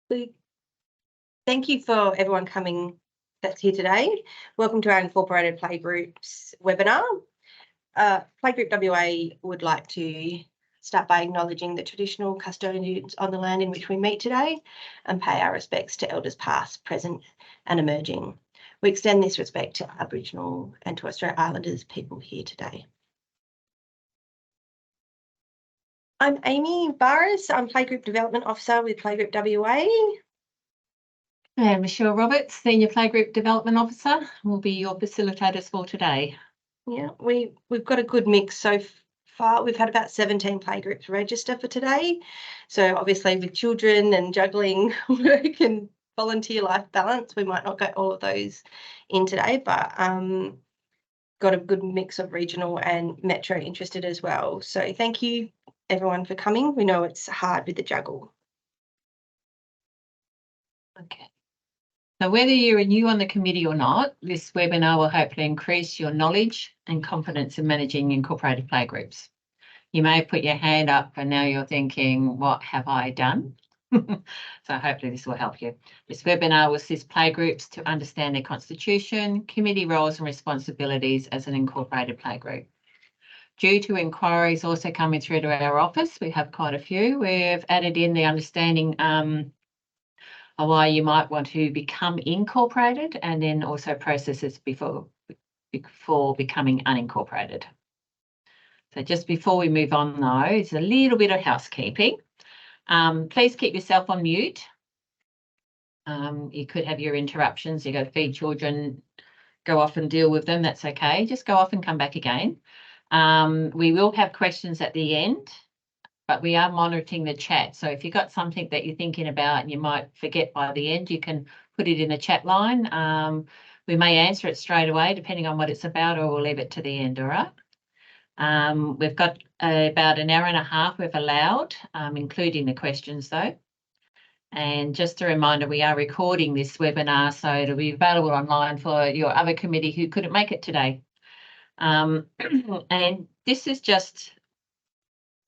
Thank you for everyone coming that's here today. Welcome to our Incorporated Playgroups webinar. Playgroup WA would like to start by acknowledging the traditional custodians on the land in which we meet today and pay our respects to elders past, present and emerging. We extend this respect to Aboriginal and Torres Strait Islanders people here today. I'm Amy Barris. I'm Playgroup Development Officer with Playgroup WA. And Michelle Roberts, Senior Playgroup Development Officer, will be your facilitators for today. Yeah, we've got a good mix so far. We've had about 17 playgroups register for today. So obviously with children and juggling work and volunteer life balance, we might not get all of those in today, but got a good mix of regional and metro interested as well. So thank you everyone for coming. We know it's hard with the juggle. Okay. So whether you're new on the committee or not, this webinar will hopefully increase your knowledge and confidence in managing incorporated playgroups. You may have put your hand up and now you're thinking, what have I done? So hopefully this will help you. This webinar will assist playgroups to understand their constitution, committee roles and responsibilities as an incorporated playgroup. Due to inquiries also coming through to our office, we have quite a few. We've added in the understanding of why you might want to become incorporated and then also processes before becoming unincorporated. So just before we move on though, it's a little bit of housekeeping. Please keep yourself on mute. You could have your interruptions. You got to feed children, go off and deal with them. That's okay. Just go off and come back again. We will have questions at the end, but we are monitoring the chat. So if you've got something that you're thinking about and you might forget by the end, you can put it in the chat line. We may answer it straight away, depending on what it's about, or we'll leave it to the end, all right? We've got about an hour and a half we've allowed, including the questions though. And just a reminder, we are recording this webinar, so it'll be available online for your other committee who couldn't make it today. And this is just,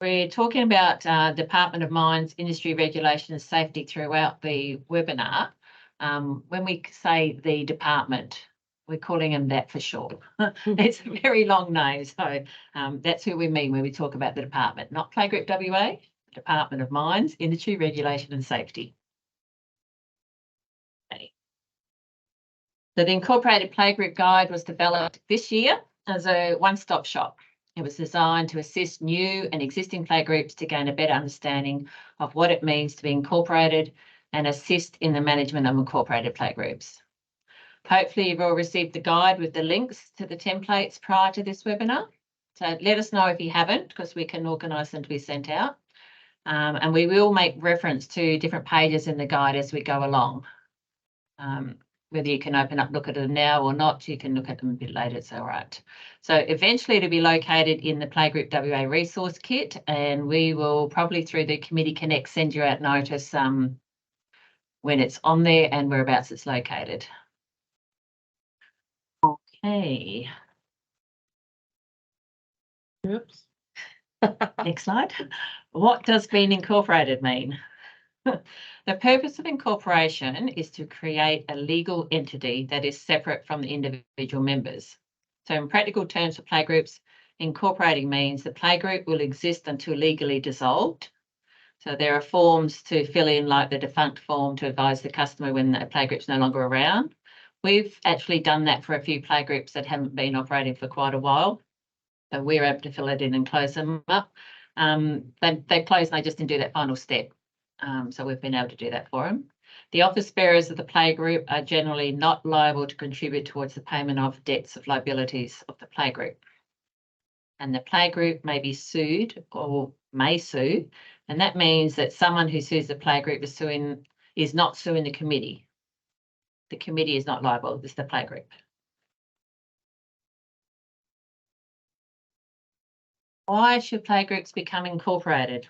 we're talking about Department of Mines, Industry Regulation and Safety throughout the webinar. When we say the department, we're calling them that for short. It's a very long name, so that's who we mean when we talk about the department, not Playgroup WA, Department of Mines, Industry Regulation and Safety. Okay. So the Incorporated Playgroup Guide was developed this year as a one-stop shop. It was designed to assist new and existing playgroups to gain a better understanding of what it means to be incorporated and assist in the management of incorporated playgroups. Hopefully you've all received the guide with the links to the templates prior to this webinar. So let us know if you haven't, because we can organise them to be sent out. And we will make reference to different pages in the guide as we go along. Whether you can open up, look at them now or not, you can look at them a bit later, it's all right. So eventually it'll be located in the Playgroup WA resource kit, and we will probably through the Committee Connect send you out notice when it's on there and whereabouts it's located. Okay. Oops. Next slide. What does being incorporated mean? The purpose of incorporation is to create a legal entity that is separate from the individual members. So in practical terms for playgroups, incorporating means the playgroup will exist until legally dissolved. So there are forms to fill in, like the defunct form to advise the customer when a playgroup's no longer around. We've actually done that for a few playgroups that haven't been operating for quite a while. So we're able to fill it in and close them up. They close and they just didn't do that final step. So we've been able to do that for them. The office bearers of the playgroup are generally not liable to contribute towards the payment of debts of liabilities of the playgroup. And the playgroup may be sued or may sue, and that means that someone who sues the playgroup is not suing the committee. The committee is not liable, it's the playgroup. Why should playgroups become incorporated?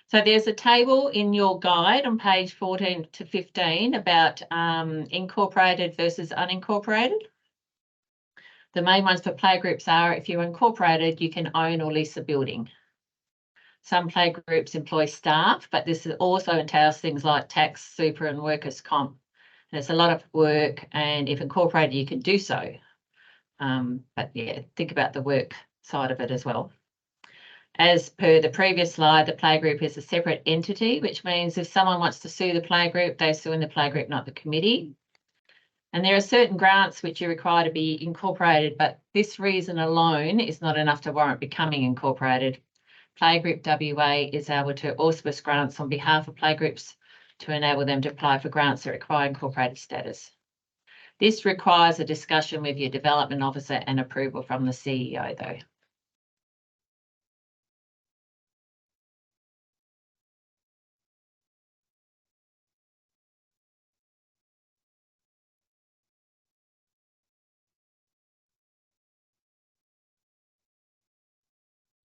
So there's a table in your guide on page 14 to 15 about incorporated versus unincorporated. The main ones for playgroups are if you're incorporated, you can own or lease a building. Some playgroups employ staff, but this also entails things like tax, super and workers' comp. There's a lot of work, and if incorporated, you can do so. But yeah, think about the work side of it as well. As per the previous slide, the playgroup is a separate entity, which means if someone wants to sue the playgroup, they sue in the playgroup, not the committee. And there are certain grants which are required to be incorporated, but this reason alone is not enough to warrant becoming incorporated. Playgroup WA is able to auspice grants on behalf of playgroups to enable them to apply for grants that require incorporated status. This requires a discussion with your development officer and approval from the CEO, though.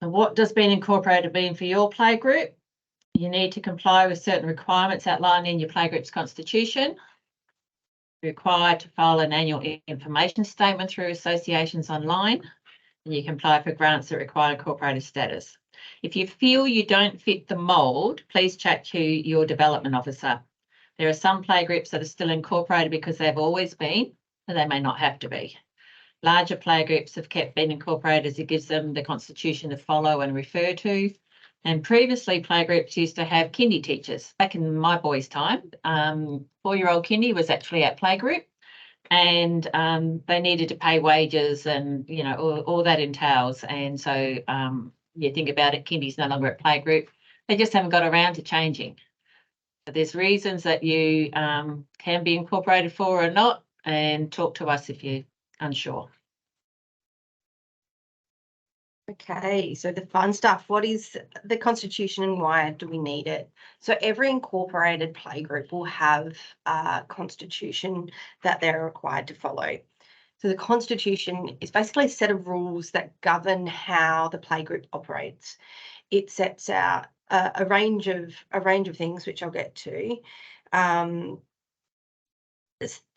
So what does being incorporated mean for your playgroup? You need to comply with certain requirements outlined in your playgroup's constitution. You're required to file an annual information statement through associations online, and you can apply for grants that require incorporated status. If you feel you don't fit the mould, please chat to your development officer. There are some playgroups that are still incorporated because they've always been, but they may not have to be. Larger playgroups have kept being incorporated as it gives them the constitution to follow and refer to. And previously, playgroups used to have kindy teachers. Back in my boys' time, 4-year-old kindy was actually at playgroup, and they needed to pay wages and, you know, all that entails. And so you think about it, kindy's no longer at playgroup. They just haven't got around to changing. But there's reasons that you can be incorporated for or not, and talk to us if you're unsure. Okay, so the fun stuff. What is the constitution and why do we need it? So every incorporated playgroup will have a constitution that they're required to follow. So the constitution is basically a set of rules that govern how the playgroup operates. It sets out a range of things, which I'll get to.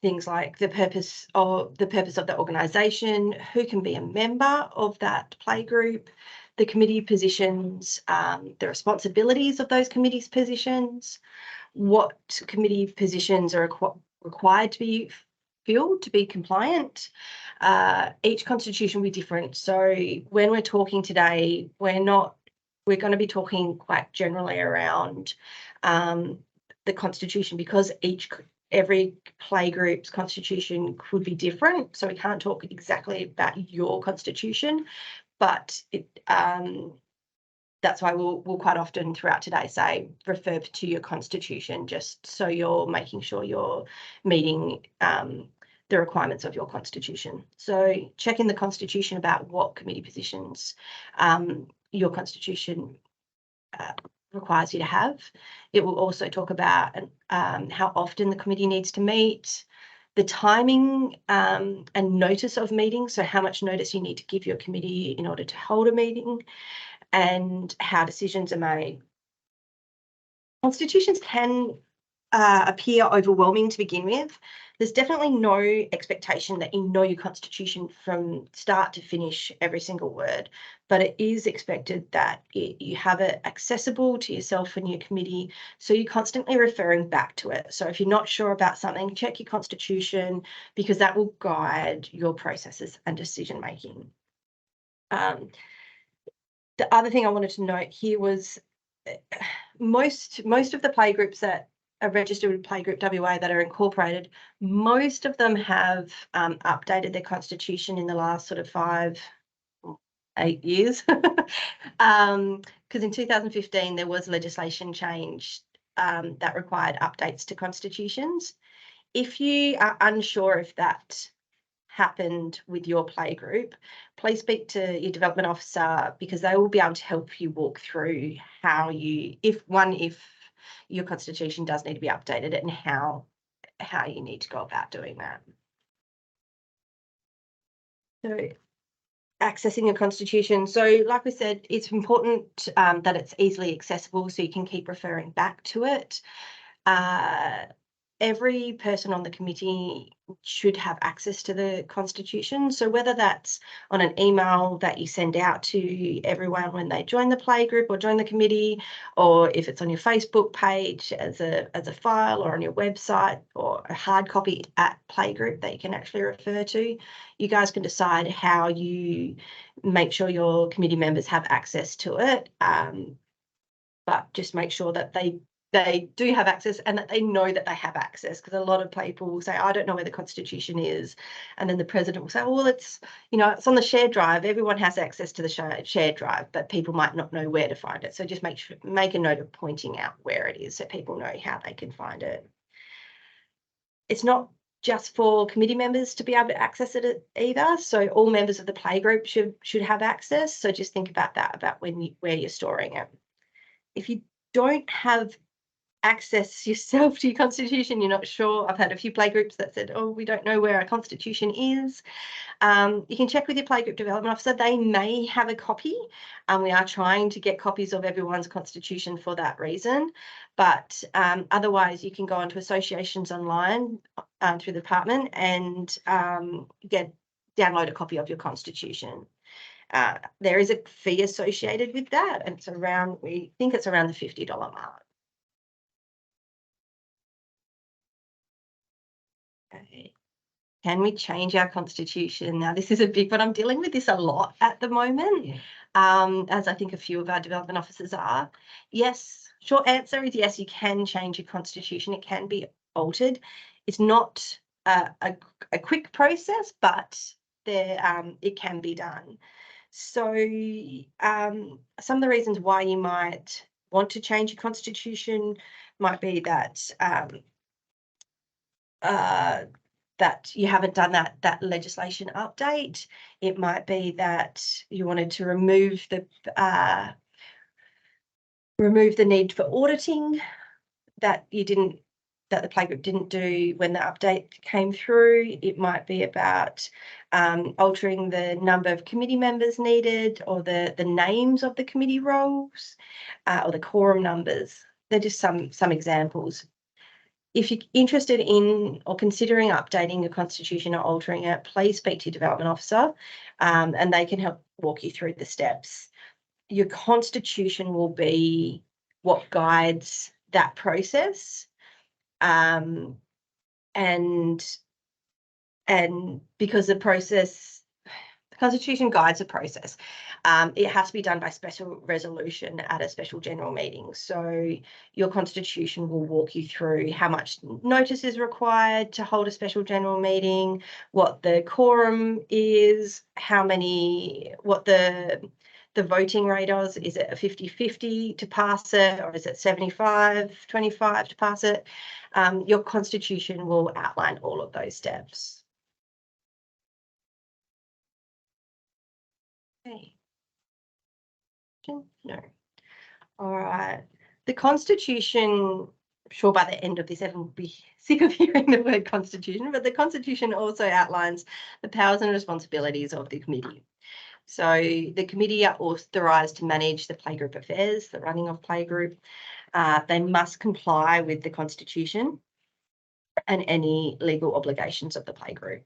Things like the purpose of the organisation, who can be a member of that playgroup, the committee positions, the responsibilities of those committees' positions, what committee positions are required to be filled to be compliant. Each constitution will be different. So when we're talking today, we're going to be talking quite generally around the constitution, because every playgroup's constitution could be different. So we can't talk exactly about your constitution, but that's why we'll quite often throughout today say refer to your constitution, just so you're making sure you're meeting the requirements of your constitution. So check in the constitution about what committee positions your constitution requires you to have. It will also talk about how often the committee needs to meet, the timing and notice of meetings, so how much notice you need to give your committee in order to hold a meeting, and how decisions are made. Constitutions can appear overwhelming to begin with. There's definitely no expectation that you know your constitution from start to finish, every single word, but it is expected that you have it accessible to yourself and your committee, so you're constantly referring back to it. So if you're not sure about something, check your constitution, because that will guide your processes and decision making. The other thing I wanted to note here was most of the playgroups that are registered with Playgroup WA that are incorporated, most of them have updated their constitution in the last sort of 5-8 years. Because in 2015 there was legislation change that required updates to constitutions. If you are unsure if that happened with your playgroup, please speak to your development officer, because they will be able to help you walk through how if your constitution does need to be updated, and how you need to go about doing that. So accessing your constitution. So like we said, it's important that it's easily accessible, so you can keep referring back to it. every person on the committee should have access to the Constitution. So whether that's on an email that you send out to everyone when they join the playgroup or join the committee, or if it's on your Facebook page as a file, or on your website, or a hard copy at Playgroup that you can actually refer to, you guys can decide how you make sure your committee members have access to it. But just make sure that they do have access, and that they know that they have access, because a lot of people will say, I don't know where the Constitution is, and then the president will say, well, it's, you know, it's on the shared drive. Everyone has access to the shared drive, but people might not know where to find it. So just make a note of pointing out where it is so people know how they can find it. It's not just for committee members to be able to access it either. So all members of the playgroup should have access. So just think about that, about where you're storing it. If you don't have access yourself to your Constitution, you're not sure. I've had a few playgroups that said, oh, we don't know where our Constitution is. You can check with your playgroup development officer. They may have a copy. We are trying to get copies of everyone's Constitution for that reason. But otherwise, you can go onto associations online through the department and download a copy of your Constitution. There is a fee associated with that, and it's around, we think it's around the $50 mark. Okay. Can we change our Constitution? Now, this is a big one. I'm dealing with this a lot at the moment, as I think a few of our development officers are. Yes, short answer is yes, you can change your Constitution. It can be altered. It's not a quick process, but it can be done. So some of the reasons why you might want to change your Constitution might be that that you haven't done that legislation update. It might be that you wanted to remove the need for auditing that the playgroup didn't do when the update came through. It might be about altering the number of committee members needed, or the names of the committee roles, or the quorum numbers. They're just some examples. If you're interested in or considering updating your Constitution or altering it, please speak to your development officer, and they can help walk you through the steps. Your Constitution will be what guides that process, and because the Constitution guides the process. It has to be done by special resolution at a special general meeting. So your Constitution will walk you through how much notice is required to hold a special general meeting, what the quorum is, what the voting rate is it a 50-50 to pass it, or is it 75-25 to pass it? Your Constitution will outline all of those steps. Okay. No. All right. The Constitution, I'm sure by the end of this, everyone will be sick of hearing the word Constitution, but the Constitution also outlines the powers and responsibilities of the committee. So the committee are authorised to manage the playgroup affairs, the running of playgroup. They must comply with the Constitution and any legal obligations of the playgroup.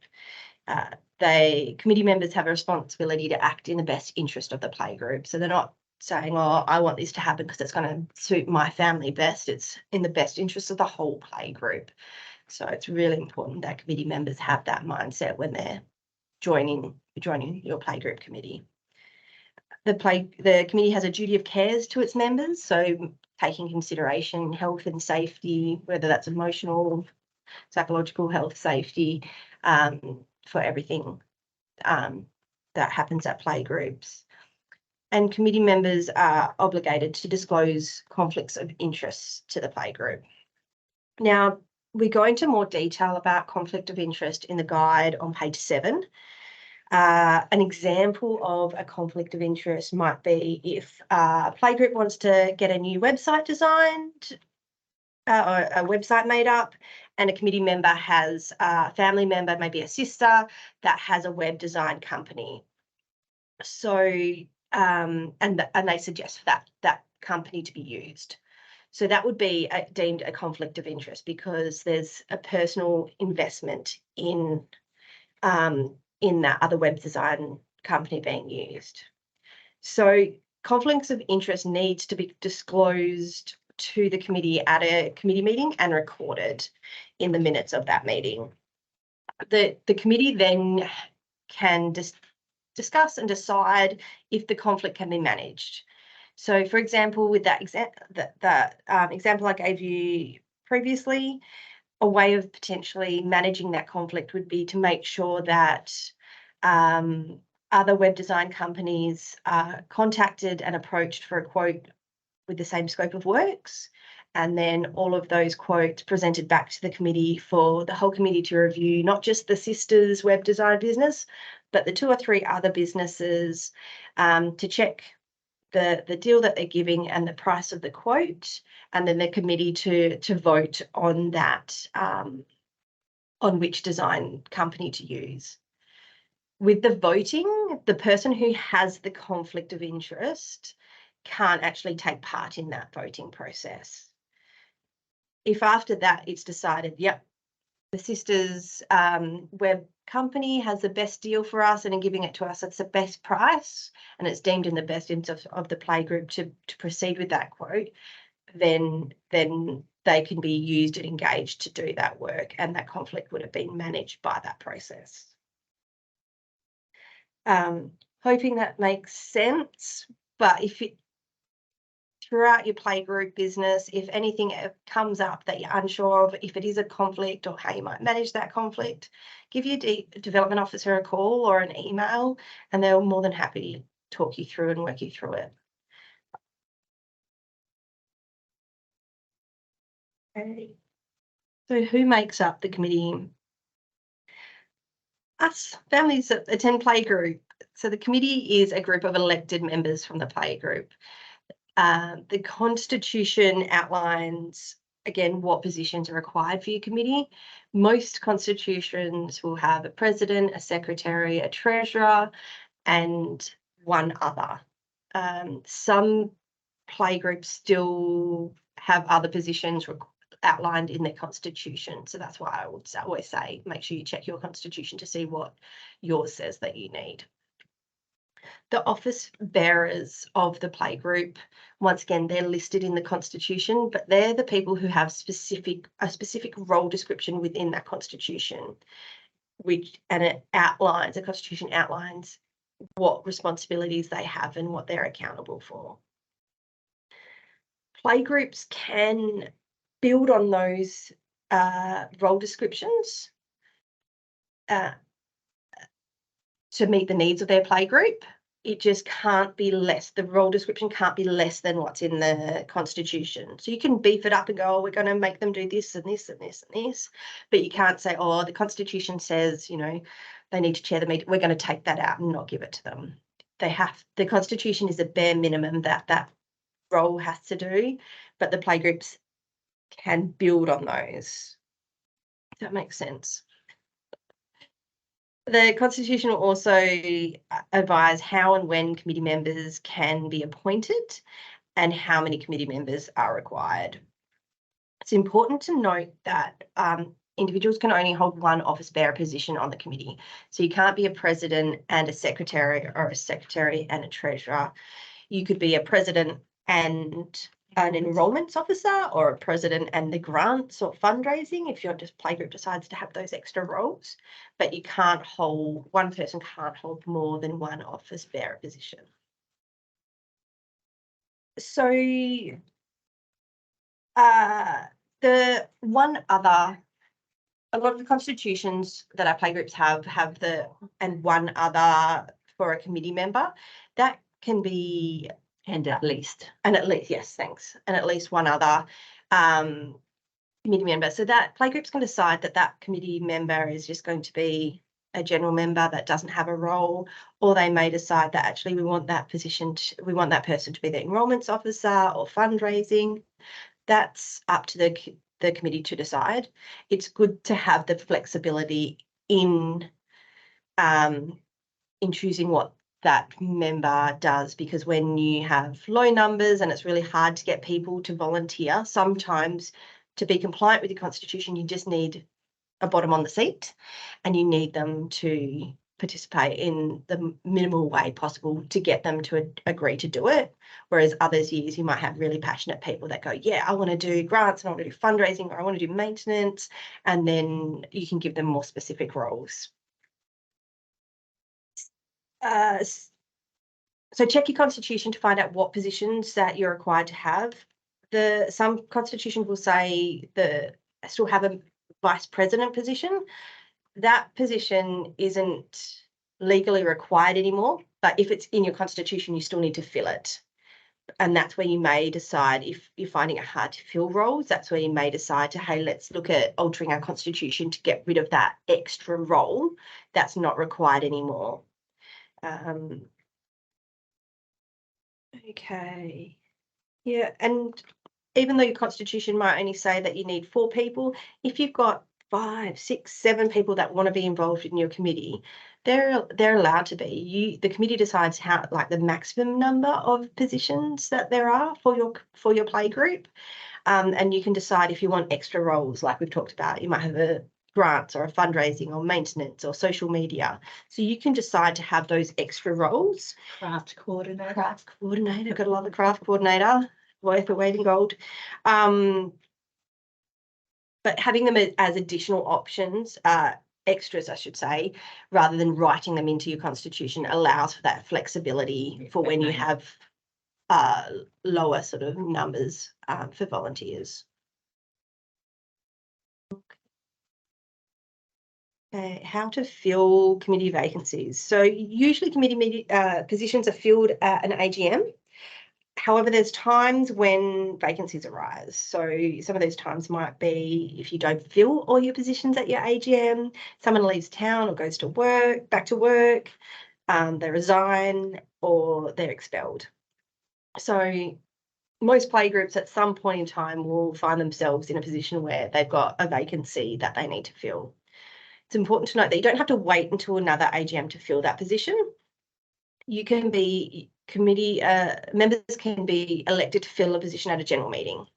Committee members have a responsibility to act in the best interest of the playgroup. So they're not saying, oh, I want this to happen because it's going to suit my family best. It's in the best interest of the whole playgroup. So it's really important that committee members have that mindset when they're joining your playgroup committee. The committee has a duty of cares to its members, so taking consideration health and safety, whether that's emotional, psychological health, safety, for everything that happens at playgroups. And committee members are obligated to disclose conflicts of interest to the playgroup. Now, we go into more detail about conflict of interest in the guide on page 7. An example of a conflict of interest might be if a playgroup wants to get a new website designed, or a website made up, and a committee member has a family member, maybe a sister, that has a web design company. So and they suggest that company to be used. So that would be deemed a conflict of interest because there's a personal investment in that other web design company being used. So conflicts of interest needs to be disclosed to the committee at a committee meeting and recorded in the minutes of that meeting. The committee then can discuss and decide if the conflict can be managed. So, for example, with that example I gave you previously, a way of potentially managing that conflict would be to make sure that other web design companies are contacted and approached for a quote with the same scope of works, and then all of those quotes presented back to the committee for the whole committee to review, not just the sisters web design business, but the 2 or 3 other businesses to check the deal that they're giving and the price of the quote, and then the committee to vote on that, on which design company to use. With the voting, the person who has the conflict of interest can't actually take part in that voting process. If after that it's decided, yep, the sisters web company has the best deal for us and are giving it to us, it's the best price, and it's deemed in the best interest of the Playgroup to proceed with that quote, then they can be used and engaged to do that work, and that conflict would have been managed by that process. Hoping that makes sense, but if it throughout your Playgroup business, if anything comes up that you're unsure of, if it is a conflict or how you might manage that conflict, give your development officer a call or an email, and they're more than happy to talk you through and work you through it. Okay. So who makes up the committee? Us, families that attend Playgroup. So the committee is a group of elected members from the Playgroup. The Constitution outlines, again, what positions are required for your committee. Most constitutions will have a president, a secretary, a treasurer, and one other. Some Playgroups still have other positions outlined in their constitution. So that's why I would always say, make sure you check your constitution to see what yours says that you need. The office bearers of the Playgroup, once again, they're listed in the Constitution, but they're the people who have a specific role description within that Constitution, and the Constitution outlines what responsibilities they have and what they're accountable for. Playgroups can build on those role descriptions to meet the needs of their playgroup. It just can't be less. The role description can't be less than what's in the Constitution. So you can beef it up and go, oh, we're going to make them do this and this and this and this, but you can't say, oh, the Constitution says, you know, they need to chair the meeting. We're going to take that out and not give it to them. The Constitution is a bare minimum that role has to do, but the playgroups can build on those. If that makes sense. The Constitution will also advise how and when committee members can be appointed and how many committee members are required. It's important to note that individuals can only hold one office bearer position on the committee. So you can't be a president and a secretary, or a secretary and a treasurer. You could be a president and an enrollments officer, or a president and the grants or fundraising if your Playgroup decides to have those extra roles, but you can't hold, one person can't hold more than one office bearer position. So the one other, a lot of the constitutions that our Playgroups have the and one other for a committee member. That can be And at least. Yes, thanks. And at least one other committee member. So that Playgroups can decide that committee member is just going to be a general member that doesn't have a role, or they may decide that actually we want that person to be the enrollments officer or fundraising. That's up to the committee to decide. It's good to have the flexibility in choosing what that member does, because when you have low numbers and it's really hard to get people to volunteer, sometimes to be compliant with your constitution, you just need a bottom on the seat and you need them to participate in the minimal way possible to get them to agree to do it. Whereas others years you might have really passionate people that go, yeah, I want to do grants and I want to do fundraising, or I want to do maintenance, and then you can give them more specific roles. So check your constitution to find out what positions that you're required to have. Some constitutions will say still have a vice president position. That position isn't legally required anymore, but if it's in your constitution, you still need to fill it. And that's where you may decide, if you're finding it hard to fill roles, that's where you may decide to, hey, let's look at altering our constitution to get rid of that extra role that's not required anymore. Okay. Yeah, and even though your constitution might only say that you need 4 people, if you've got 5, 6, 7 people that want to be involved in your committee, they're allowed to be. The committee decides how, like, the maximum number of positions that there are for your play group, and you can decide if you want extra roles, like we've talked about. You might have a grants or a fundraising or maintenance or social media. So you can decide to have those extra roles. Craft coordinator. Got to love the craft coordinator, worth the weight in gold. But having them as additional options, extras, I should say, rather than writing them into your constitution, allows for that flexibility for when you have lower sort of numbers for volunteers. How to fill committee vacancies. So usually committee positions are filled at an AGM. However, there's times when vacancies arise. So some of those times might be if you don't fill all your positions at your AGM, someone leaves town or goes to work, back to work, they resign or they're expelled. So most playgroups at some point in time will find themselves in a position where they've got a vacancy that they need to fill. It's important to note that you don't have to wait until another AGM to fill that position. You can be members can be elected to fill a position at a general meeting.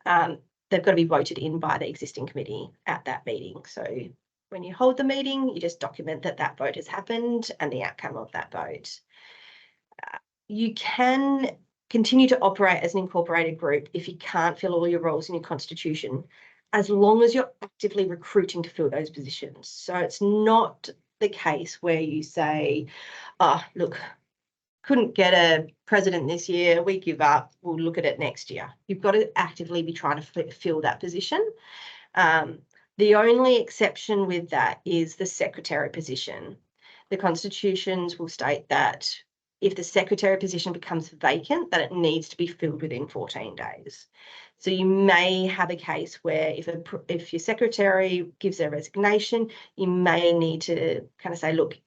They've got to be voted in by the existing committee at that meeting. So when you hold the meeting, you just document that vote has happened and the outcome of that vote. You can continue to operate as an incorporated group if you can't fill all your roles in your constitution, as long as you're actively recruiting to fill those positions. So it's not the case where you say, oh, look, couldn't get a president this year, we give up, we'll look at it next year. You've got to actively be trying to fill that position. The only exception with that is the secretary position. The constitutions will state that if the secretary position becomes vacant, that it needs to be filled within 14 days. So you may have a case where if your secretary gives their resignation, you may need to kind of say, look,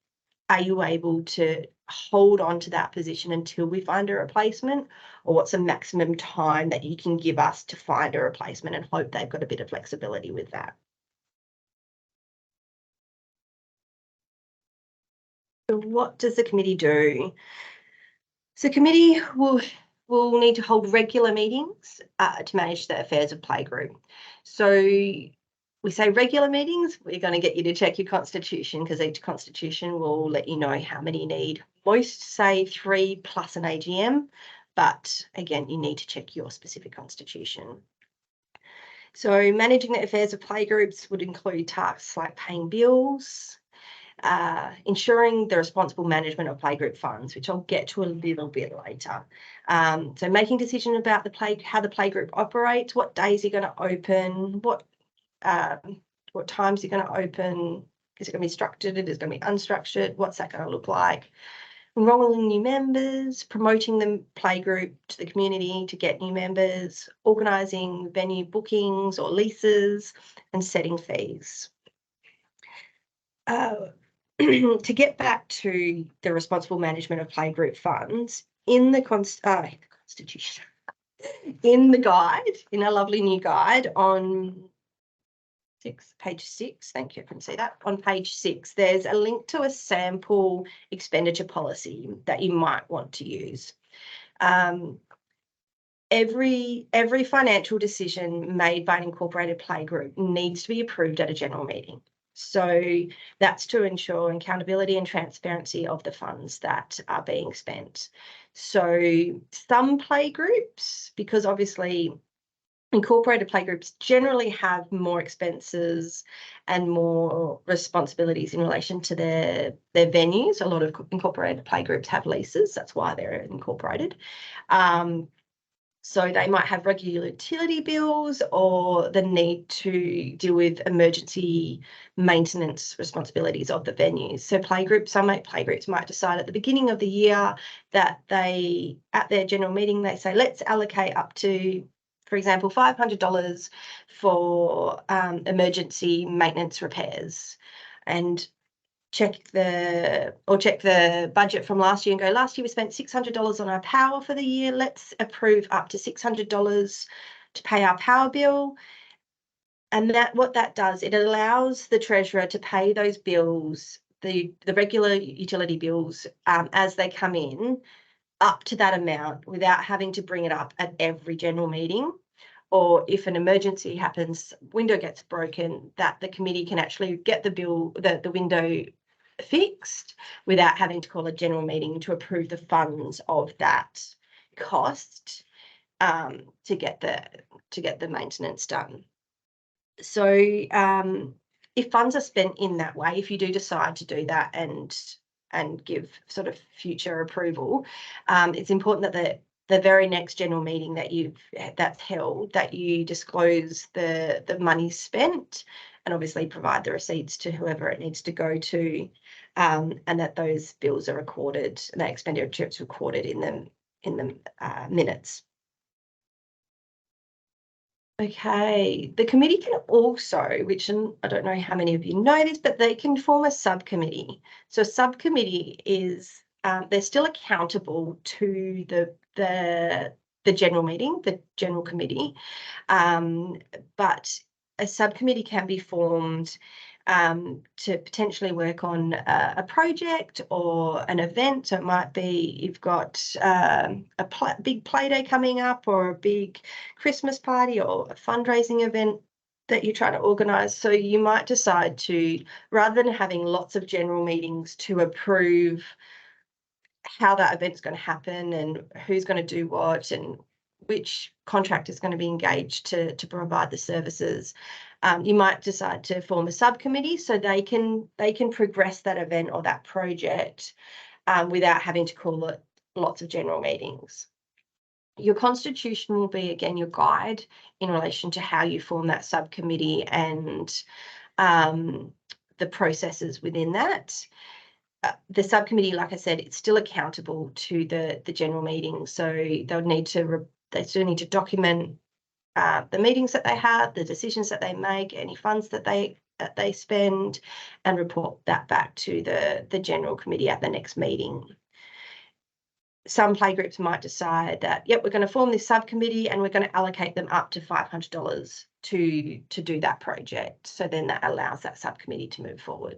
are you able to hold on to that position until we find a replacement? Or what's the maximum time that you can give us to find a replacement, and hope they've got a bit of flexibility with that. So what does the committee do? So committee will need to hold regular meetings to manage the affairs of Playgroup. So we say regular meetings, we're going to get you to check your constitution, because each constitution will let you know how many you need. Most say 3 plus an AGM, but again, you need to check your specific constitution. So managing the affairs of playgroups would include tasks like paying bills, ensuring the responsible management of playgroup funds, which I'll get to a little bit later. So making decisions about how the playgroup operates, what days you're going to open, what times you're going to open, is it going to be structured, is it going to be unstructured, what's that going to look like? Enrolling new members, promoting the playgroup to the community to get new members, organising venue bookings or leases, and setting fees. To get back to the responsible management of playgroup funds, in the constitution, in the guide, in a lovely new guide on page 6, thank you, I can see that. On page 6, there's a link to a sample expenditure policy that you might want to use. Every financial decision made by an incorporated playgroup needs to be approved at a general meeting. So that's to ensure accountability and transparency of the funds that are being spent. So some playgroups, because obviously incorporated playgroups generally have more expenses and more responsibilities in relation to their venues. A lot of incorporated playgroups have leases. That's why they're incorporated. So they might have regular utility bills or the need to deal with emergency maintenance responsibilities of the venues. So some playgroups might decide at the beginning of the year that they, at their general meeting, they say, let's allocate up to, for example, $500 for emergency maintenance repairs, and check the budget from last year and go, last year we spent $600 on our power for the year. Let's approve up to $600 to pay our power bill. And what that does, it allows the treasurer to pay those bills, the regular utility bills, as they come in, up to that amount without having to bring it up at every general meeting. Or if an emergency happens, window gets broken, that the committee can actually get the window fixed without having to call a general meeting to approve the funds of that cost to get the maintenance done. So if funds are spent in that way, if you do decide to do that and give sort of future approval, it's important that the very next general meeting that's held, that you disclose the money spent and obviously provide the receipts to whoever it needs to go to, and that those bills are recorded and that expenditure is recorded in the minutes. Okay, the committee can also, which I don't know how many of you know this, but they can form a subcommittee. So a subcommittee is, they're still accountable to the general meeting, the general committee, but a subcommittee can be formed to potentially work on a project or an event. So it might be you've got a big play day coming up, or a big Christmas party, or a fundraising event that you're trying to organise. So you might decide to, rather than having lots of general meetings to approve how that event's going to happen and who's going to do what and which contractor is going to be engaged to provide the services, you might decide to form a subcommittee so they can progress that event or that project without having to call it lots of general meetings. Your constitution will be, again, your guide in relation to how you form that subcommittee and the processes within that. The subcommittee, like I said, it's still accountable to the general meeting, so they still need to document the meetings that they have, the decisions that they make, any funds that they spend, and report that back to the general committee at the next meeting. Some playgroups might decide that, yep, we're going to form this subcommittee and we're going to allocate them up to $500 to do that project. So then that allows that subcommittee to move forward.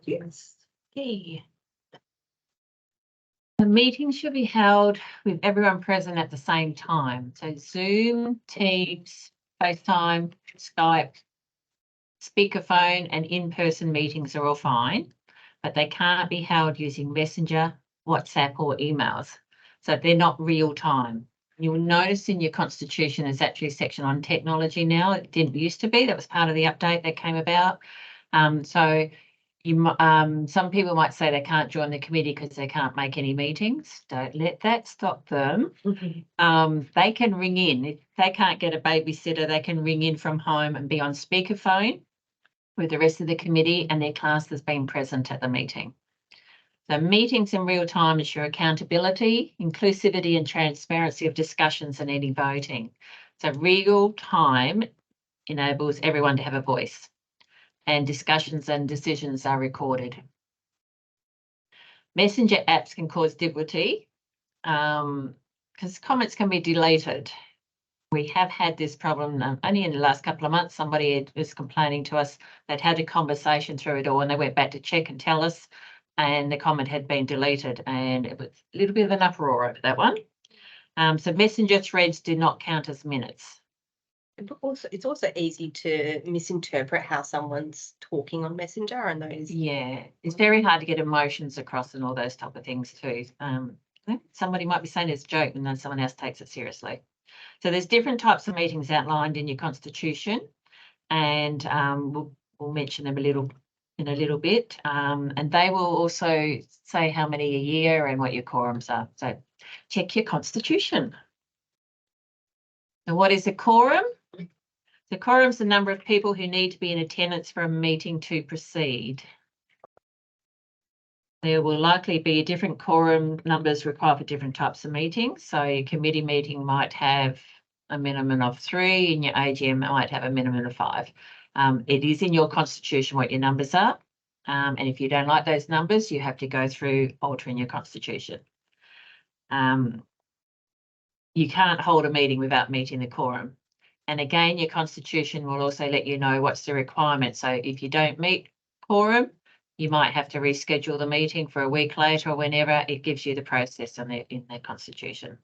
Yes. Okay. The meeting should be held with everyone present at the same time. So Zoom, Teams, FaceTime, Skype, speakerphone, and in-person meetings are all fine, but they can't be held using Messenger, WhatsApp, or emails. So they're not real time. You'll notice in your constitution there's actually a section on technology now. It didn't used to be. That was part of the update that came about. So some people might say they can't join the committee because they can't make any meetings. Don't let that stop them. They can ring in. If they can't get a babysitter, they can ring in from home and be on speakerphone with the rest of the committee, and their class has been present at the meeting. So meetings in real time ensure accountability, inclusivity, and transparency of discussions and any voting. So real time enables everyone to have a voice, and discussions and decisions are recorded. Messenger apps can cause difficulty because comments can be deleted. We have had this problem only in the last couple of months. Somebody was complaining to us. They'd had a conversation through it all and they went back to check and tell us, and the comment had been deleted, and it was a little bit of an uproar over that one. So messenger threads do not count as minutes. It's also easy to misinterpret how someone's talking on Messenger and those. Yeah, it's very hard to get emotions across and all those type of things too. Somebody might be saying it's a joke and then someone else takes it seriously. So there's different types of meetings outlined in your constitution, and we'll mention them in a little bit. And they will also say how many a year and what your quorums are. So check your constitution. And what is a quorum? The quorum is the number of people who need to be in attendance for a meeting to proceed. There will likely be different quorum numbers required for different types of meetings. So your committee meeting might have a minimum of 3, and your AGM might have a minimum of 5. It is in your constitution what your numbers are. And if you don't like those numbers, you have to go through altering your constitution. You can't hold a meeting without meeting the quorum. And again, your constitution will also let you know what's the requirement. So if you don't meet quorum, you might have to reschedule the meeting for a week later or whenever. It gives you the process in the constitution.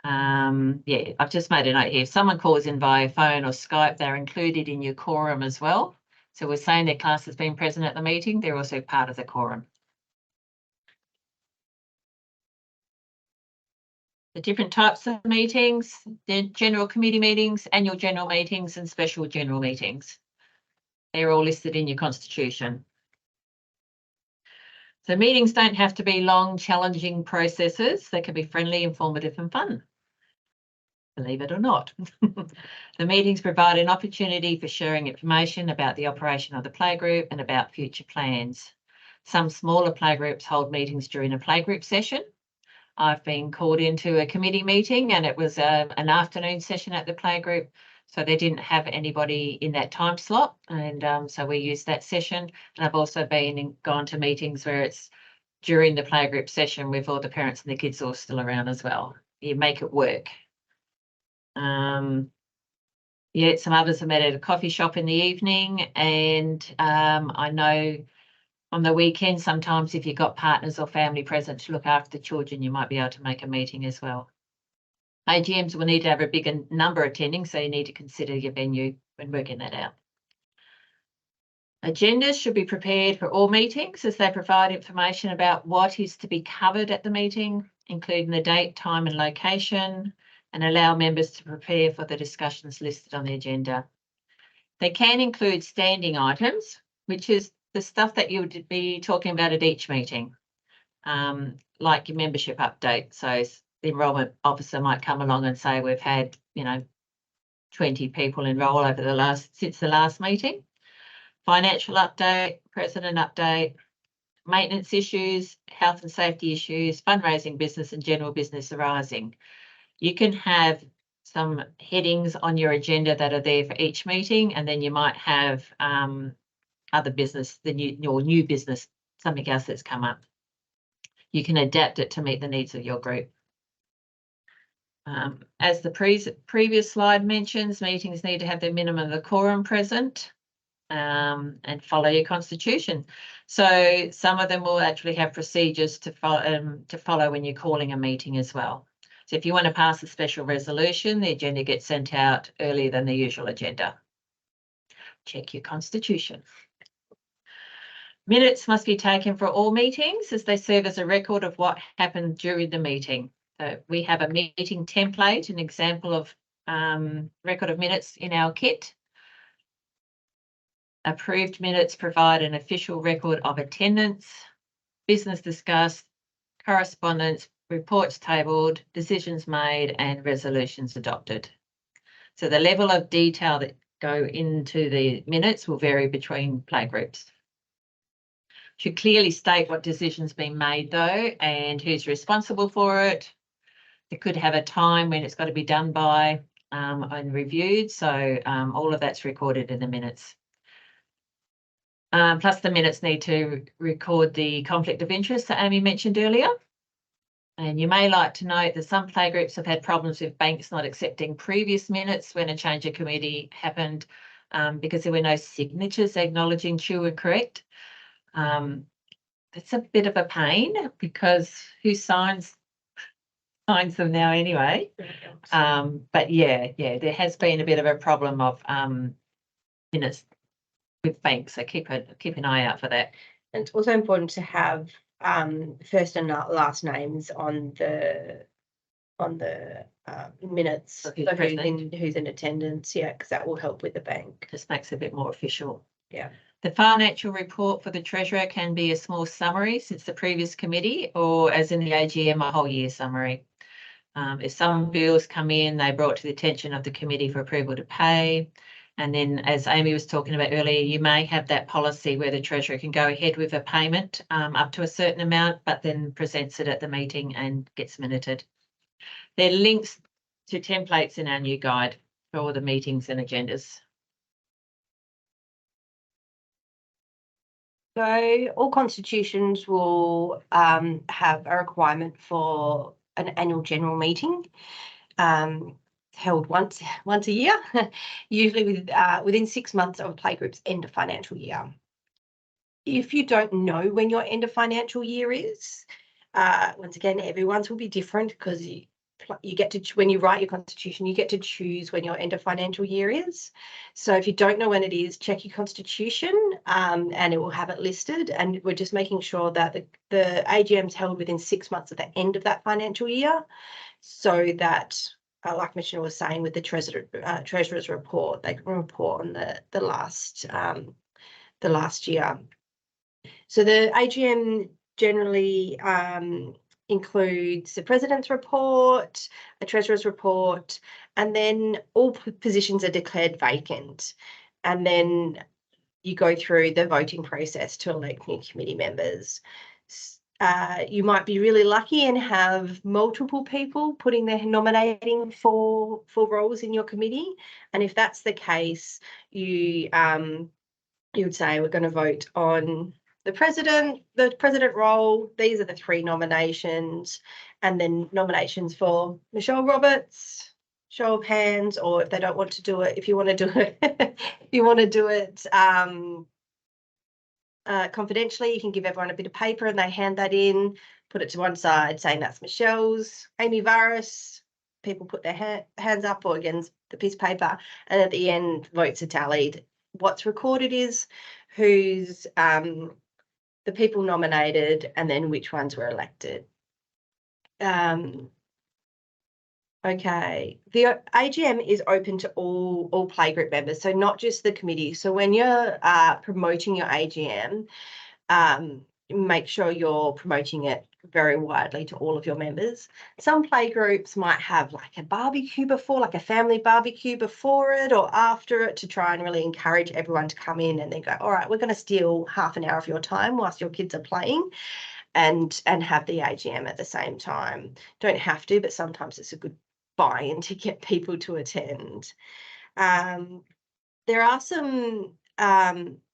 Yeah, I've just made a note here. If someone calls in via phone or Skype, they're included in your quorum as well. So we're saying their class has been present at the meeting. They're also part of the quorum. The different types of meetings, the general committee meetings, annual general meetings, and special general meetings. They're all listed in your constitution. So meetings don't have to be long, challenging processes. They can be friendly, informative, and fun. Believe it or not. The meetings provide an opportunity for sharing information about the operation of the playgroup and about future plans. Some smaller playgroups hold meetings during a playgroup session. I've been called into a committee meeting and it was an afternoon session at the playgroup, so they didn't have anybody in that time slot, and so we used that session. And I've also gone to meetings where it's during the playgroup session with all the parents and the kids all still around as well. You make it work. Yeah, some others have met at a coffee shop in the evening, and I know on the weekend, sometimes if you've got partners or family present to look after the children, you might be able to make a meeting as well. AGMs will need to have a bigger number attending, so you need to consider your venue when working that out. Agendas should be prepared for all meetings as they provide information about what is to be covered at the meeting, including the date, time and location, and allow members to prepare for the discussions listed on the agenda. They can include standing items, which is the stuff that you would be talking about at each meeting, like your membership update. So the enrolment officer might come along and say, we've had, 20 people enroll over since the last meeting. Financial update, president update, maintenance issues, health and safety issues, fundraising business and general business arising. You can have some headings on your agenda that are there for each meeting, and then you might have other business, your new business, something else that's come up. You can adapt it to meet the needs of your group. As the previous slide mentions, meetings need to have their minimum of the quorum present and follow your constitution. So some of them will actually have procedures to follow when you're calling a meeting as well. So if you want to pass a special resolution, the agenda gets sent out earlier than the usual agenda. Check your constitution. Minutes must be taken for all meetings as they serve as a record of what happened during the meeting. So we have a meeting template, an example of record of minutes in our kit. Approved minutes provide an official record of attendance, business discussed, correspondence, reports tabled, decisions made, and resolutions adopted. So the level of detail that go into the minutes will vary between playgroups. Should clearly state what decision's been made though and who's responsible for it. It could have a time when it's got to be done by and reviewed. So all of that's recorded in the minutes. Plus the minutes need to record the conflict of interest that Amy mentioned earlier. And you may like to note that some playgroups have had problems with banks not accepting previous minutes when a change of committee happened because there were no signatures acknowledging true and correct. It's a bit of a pain because who signs them now anyway? But yeah, there has been a bit of a problem of minutes with banks, so keep an eye out for that. And it's also important to have first and last names on the minutes, So so who's in attendance, yeah, because that will help with the bank. Just makes it a bit more official. Yeah. The financial report for the treasurer can be a small summary since the previous committee, or as in the AGM, a whole year summary. If some bills come in, they're brought to the attention of the committee for approval to pay. And then, as Amy was talking about earlier, you may have that policy where the treasurer can go ahead with a payment up to a certain amount, but then presents it at the meeting and gets minuted. There are links to templates in our new guide for all the meetings and agendas. So all constitutions will have a requirement for an annual general meeting held once a year, usually within 6 months of a playgroup's end of financial year. If you don't know when your end of financial year is, once again, everyone's will be different because you get to, when you write your constitution, you get to choose when your end of financial year is. So if you don't know when it is, check your constitution and it will have it listed. And we're just making sure that the AGM's held within 6 months of the end of that financial year, so that like Michelle was saying, with the treasurer's report, they can report on the last year. So the AGM generally includes the president's report, a treasurer's report, and then all positions are declared vacant. And then you go through the voting process to elect new committee members. You might be really lucky and have multiple people putting their nominating for roles in your committee. And if that's the case, you would say, we're going to vote on the president role. These are the 3 nominations, and then nominations for Michelle Roberts, show of hands, or if they don't want to do it, if you want to do it, if you want to do it confidentially, you can give everyone a bit of paper and they hand that in, put it to one side saying that's Michelle's. Amy Varus, people put their hands up or against the piece of paper, and at the end votes are tallied. What's recorded is who's the people nominated and then which ones were elected. Okay, the AGM is open to all playgroup members, so not just the committee. So when you're promoting your AGM, make sure you're promoting it very widely to all of your members. Some playgroups might have like a barbecue before, like a family barbecue before it or after it, to try and really encourage everyone to come in and then go, all right, we're going to steal half an hour of your time whilst your kids are playing, and have the AGM at the same time. Don't have to, but sometimes it's a good buy-in to get people to attend. There are some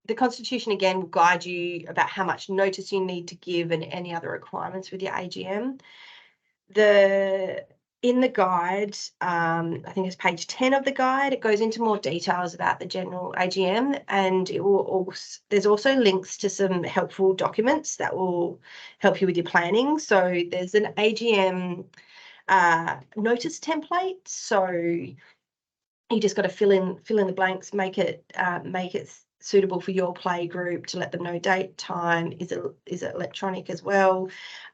the Constitution, again, will guide you about how much notice you need to give and any other requirements with your AGM. In the guide, I think it's page 10 of the guide, it goes into more details about the general AGM, and it will there's also links to some helpful documents that will help you with your planning. So there's an AGM notice template. So you just got to fill in the blanks, make it suitable for your play group, to let them know date, time, is it electronic as well,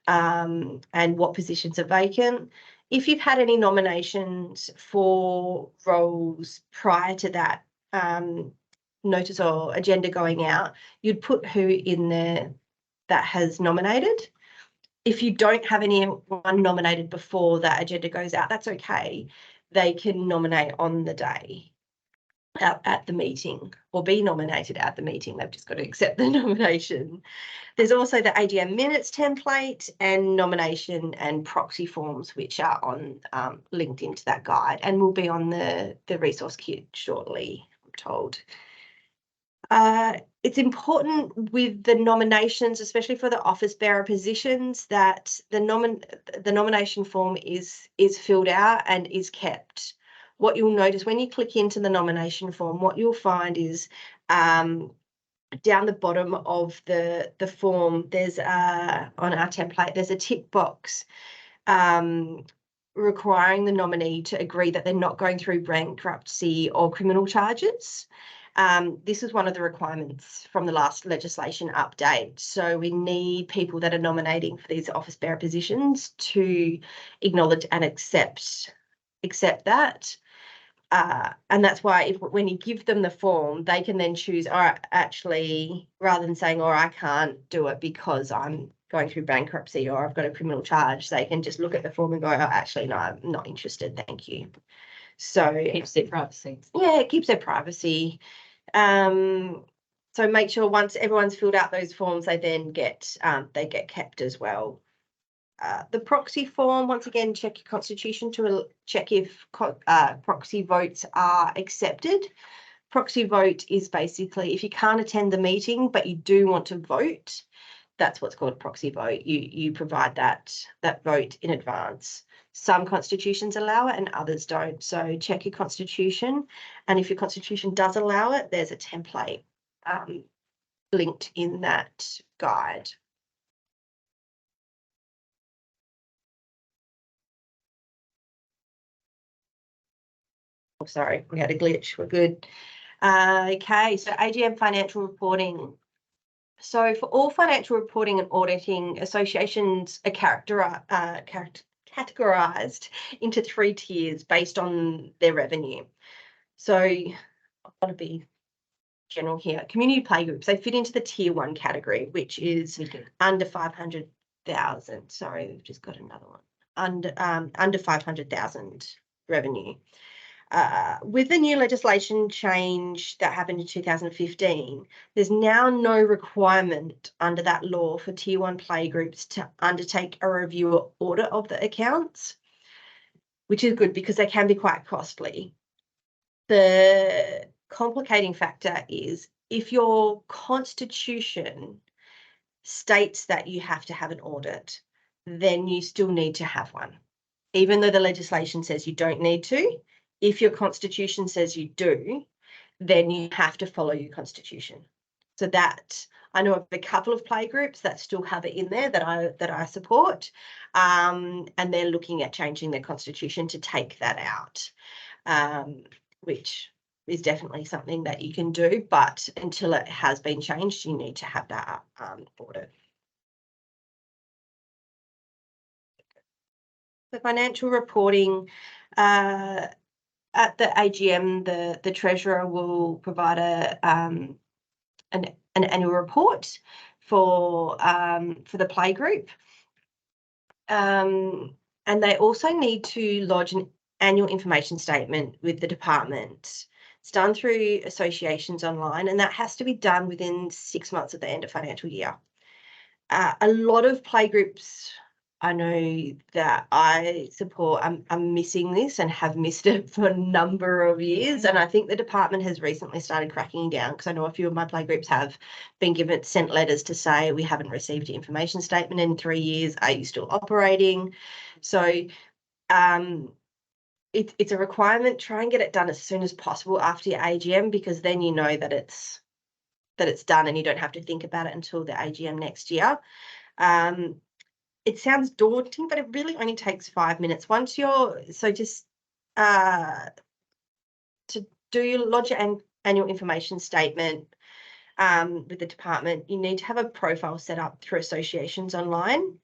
and what positions are vacant. If you've had any nominations for roles prior to that notice or agenda going out, you'd put who in there that has nominated. If you don't have anyone nominated before that agenda goes out, that's okay. They can nominate on the day at the meeting, or be nominated at the meeting. They've just got to accept the nomination. There's also the AGM minutes template and nomination and proxy forms, which are on linked into that guide and will be on the resource kit shortly, I'm told. it's important with the nominations, especially for the office bearer positions, that the nomination form is filled out and is kept. What you'll notice when you click into the nomination form, what you'll find is down the bottom of the form, there's on our template, there's a tick box requiring the nominee to agree that they're not going through bankruptcy or criminal charges. This is one of the requirements from the last legislation update. So we need people that are nominating for these office bearer positions to acknowledge and accept that. And that's why when you give them the form, they can then choose, or actually, rather than saying, I can't do it because I'm going through bankruptcy or I've got a criminal charge, they can just look at the form and go, actually, no, I'm not interested, thank you. So it keeps their privacy. Yeah, it keeps their privacy. So make sure once everyone's filled out those forms, they then get kept as well. The proxy form, once again, check your constitution to check if proxy votes are accepted. Proxy vote is basically if you can't attend the meeting but you do want to vote, that's what's called a proxy vote. You provide that vote in advance. Some constitutions allow it and others don't. So check your constitution. And if your constitution does allow it, there's a template linked in that guide. Oh, sorry, we had a glitch. We're good. Okay, so AGM financial reporting. So for all financial reporting and auditing, associations are categorized into 3 tiers based on their revenue. So I want to be general here. Community playgroups, they fit into the tier 1 category, which is under 500,000. Sorry, we've just got another one. Under 500,000 revenue. With the new legislation change that happened in 2015, there's now no requirement under that law for tier 1 playgroups to undertake a review or audit of the accounts, which is good because they can be quite costly. The complicating factor is if your constitution states that you have to have an audit, then you still need to have one. Even though the legislation says you don't need to, if your constitution says you do, then you have to follow your constitution. So that I know of a couple of playgroups that still have it in there that I support, and they're looking at changing their constitution to take that out, which is definitely something that you can do, but until it has been changed, you need to have that audit. The financial reporting, at the AGM, the treasurer will provide an annual report for the playgroup, and they also need to lodge an annual information statement with the department. It's done through associations online, and that has to be done within 6 months of the end of financial year. A lot of playgroups I know that I support, I'm missing this and have missed it for a number of years. And I think the department has recently started cracking down, because I know a few of my playgroups have been sent letters to say we haven't received your information statement in 3 years. Are you still operating? So it's a requirement. Try and get it done as soon as possible after your AGM, because then you know that it's done and you don't have to think about it until the AGM next year. It sounds daunting, but it really only takes 5 minutes. Once you're, so just to lodge your annual information statement with the department, you need to have a profile set up through associations online.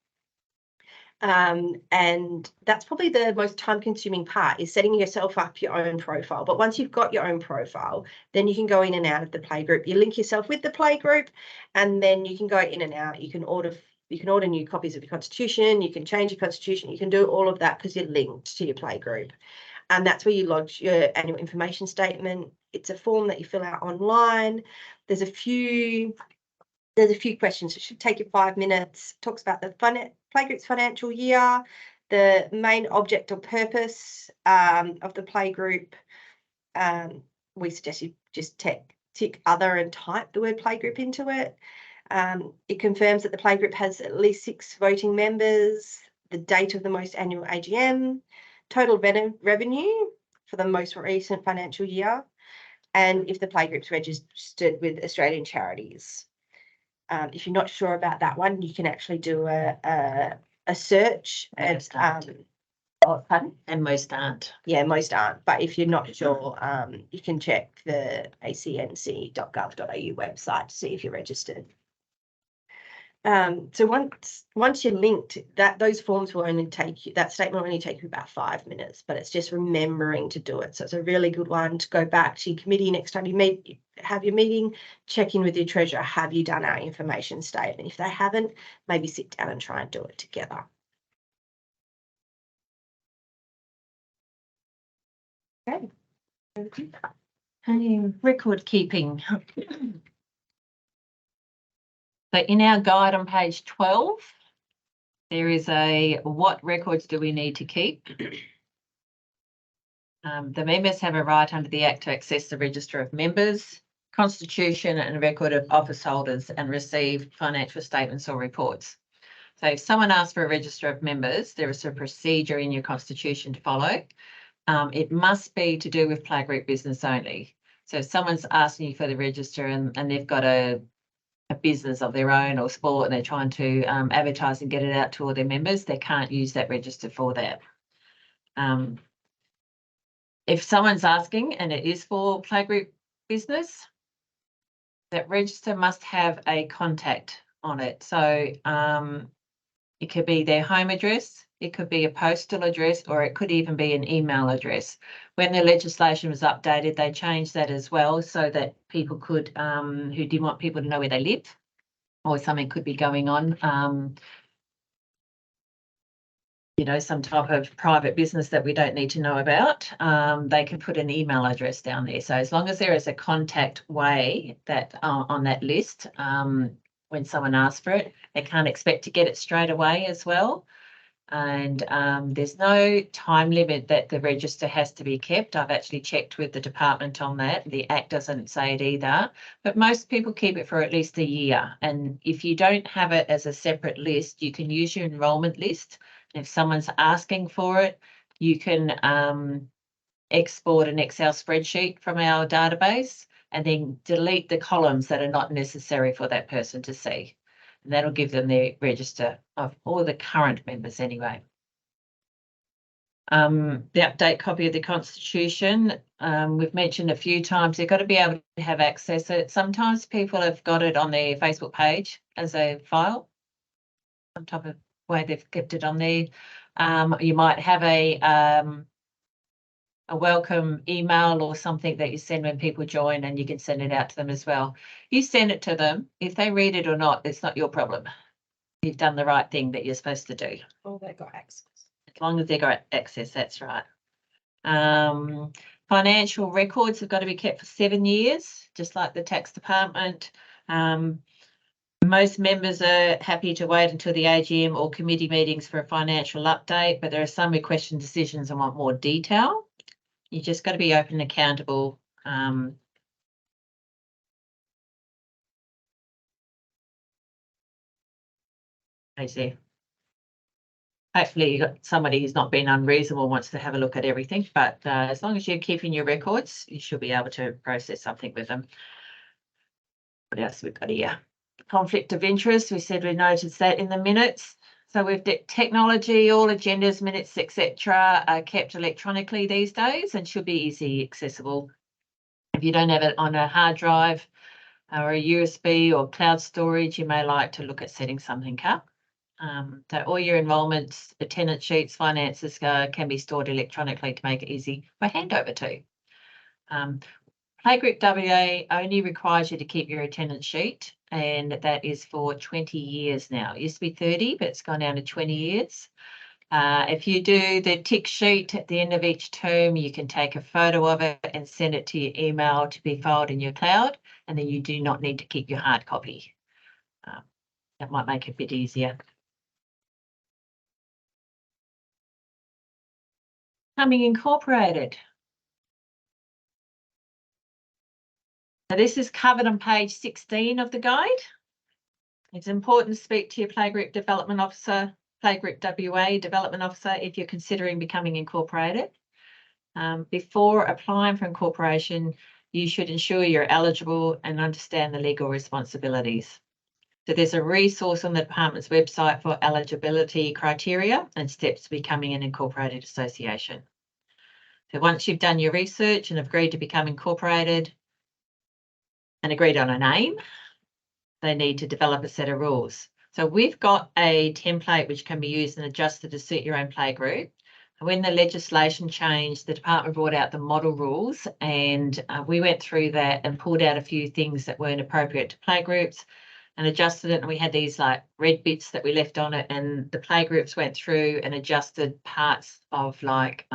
And that's probably the most time-consuming part, is setting yourself up your own profile. But once you've got your own profile, then you can go in and out of the playgroup. You link yourself with the playgroup, and then you can go in and out. You can order new copies of your constitution, you can change your constitution, you can do all of that because you're linked to your playgroup. And that's where you lodge your annual information statement. It's a form that you fill out online. There's a few questions. It should take you 5 minutes. It talks about the playgroup's financial year, the main object or purpose of the playgroup. We suggest you just tick tick other and type the word playgroup into it. It confirms that the playgroup has at least 6 voting members, the date of the most annual AGM, total revenue for the most recent financial year, and if the playgroup's registered with Australian Charities. If you're not sure about that one, you can actually do a search. Most aren't. Oh, pardon? And most aren't. Yeah, most aren't. But if you're not sure, you can check the acnc.gov.au website to see if you're registered. So once you're linked, those forms will only take you, that statement will only take you about 5 minutes, but it's just remembering to do it. So it's a really good one to go back to your committee next time you have your meeting, check in with your treasurer, have you done our information statement? If they haven't, maybe sit down and try and do it together. Okay. Record keeping. So in our guide on page 12, there is a what records do we need to keep? The members have a right under the Act to access the register of members, constitution and record of office holders and receive financial statements or reports. So if someone asks for a register of members, there is a procedure in your constitution to follow. It must be to do with playgroup business only. So if someone's asking you for the register and they've got a business of their own or sport and they're trying to advertise and get it out to all their members, they can't use that register for that. If someone's asking and it is for playgroup business, that register must have a contact on it. So it could be their home address, it could be a postal address, or it could even be an email address. When the legislation was updated, they changed that as well so that people could, who didn't want people to know where they live or something could be going on, you know, some type of private business that we don't need to know about, they can put an email address down there. So as long as there is a contact way that on that list, when someone asks for it, they can't expect to get it straight away as well. And there's no time limit that the register has to be kept. I've actually checked with the department on that. The Act doesn't say it either, but most people keep it for at least a year. And if you don't have it as a separate list, you can use your enrolment list. If someone's asking for it, you can export an Excel spreadsheet from our database and then delete the columns that are not necessary for that person to see. And that'll give them the register of all the current members anyway. The update copy of the Constitution, we've mentioned a few times, they've got to be able to have access to it. Sometimes people have got it on their Facebook page as a file, some type of way they've kept it on there. You might have a welcome email or something that you send when people join, and you can send it out to them as well. You send it to them. If they read it or not, it's not your problem. You've done the right thing that you're supposed to do. Oh, they got access. As long as they got access, that's right. Financial records have got to be kept for 7 years, just like the tax department. Most members are happy to wait until the AGM or committee meetings for a financial update, but there are some who question decisions and want more detail. You just got to be open and accountable. Hopefully you got somebody who's not been unreasonable, wants to have a look at everything, but as long as you're keeping your records, you should be able to process something with them. What else we've got here? Conflict of interest, we said we noticed that in the minutes. So with technology, all agendas, minutes, etc. are kept electronically these days and should be easy accessible. If you don't have it on a hard drive or a USB or cloud storage, you may like to look at setting something up. So all your enrolments, attendance sheets, finances can be stored electronically to make it easy for handover to. Playgroup WA only requires you to keep your attendance sheet, and that is for 20 years now. It used to be 30, but it's gone down to 20 years. If you do the tick sheet at the end of each term, you can take a photo of it and send it to your email to be filed in your cloud, and then you do not need to keep your hard copy. That might make it a bit easier. Becoming incorporated. So this is covered on page 16 of the guide. It's important to speak to your playgroup development officer, Playgroup WA development officer, if you're considering becoming incorporated. Before applying for incorporation, you should ensure you're eligible and understand the legal responsibilities. So there's a resource on the department's website for eligibility criteria and steps to becoming an incorporated association. So once you've done your research and agreed to become incorporated and agreed on a name, they need to develop a set of rules. So we've got a template which can be used and adjusted to suit your own playgroup. When the legislation changed, the department brought out the model rules, and we went through that and pulled out a few things that weren't appropriate to playgroups and adjusted it. And we had these like red bits that we left on it, and the playgroups went through and adjusted parts of like,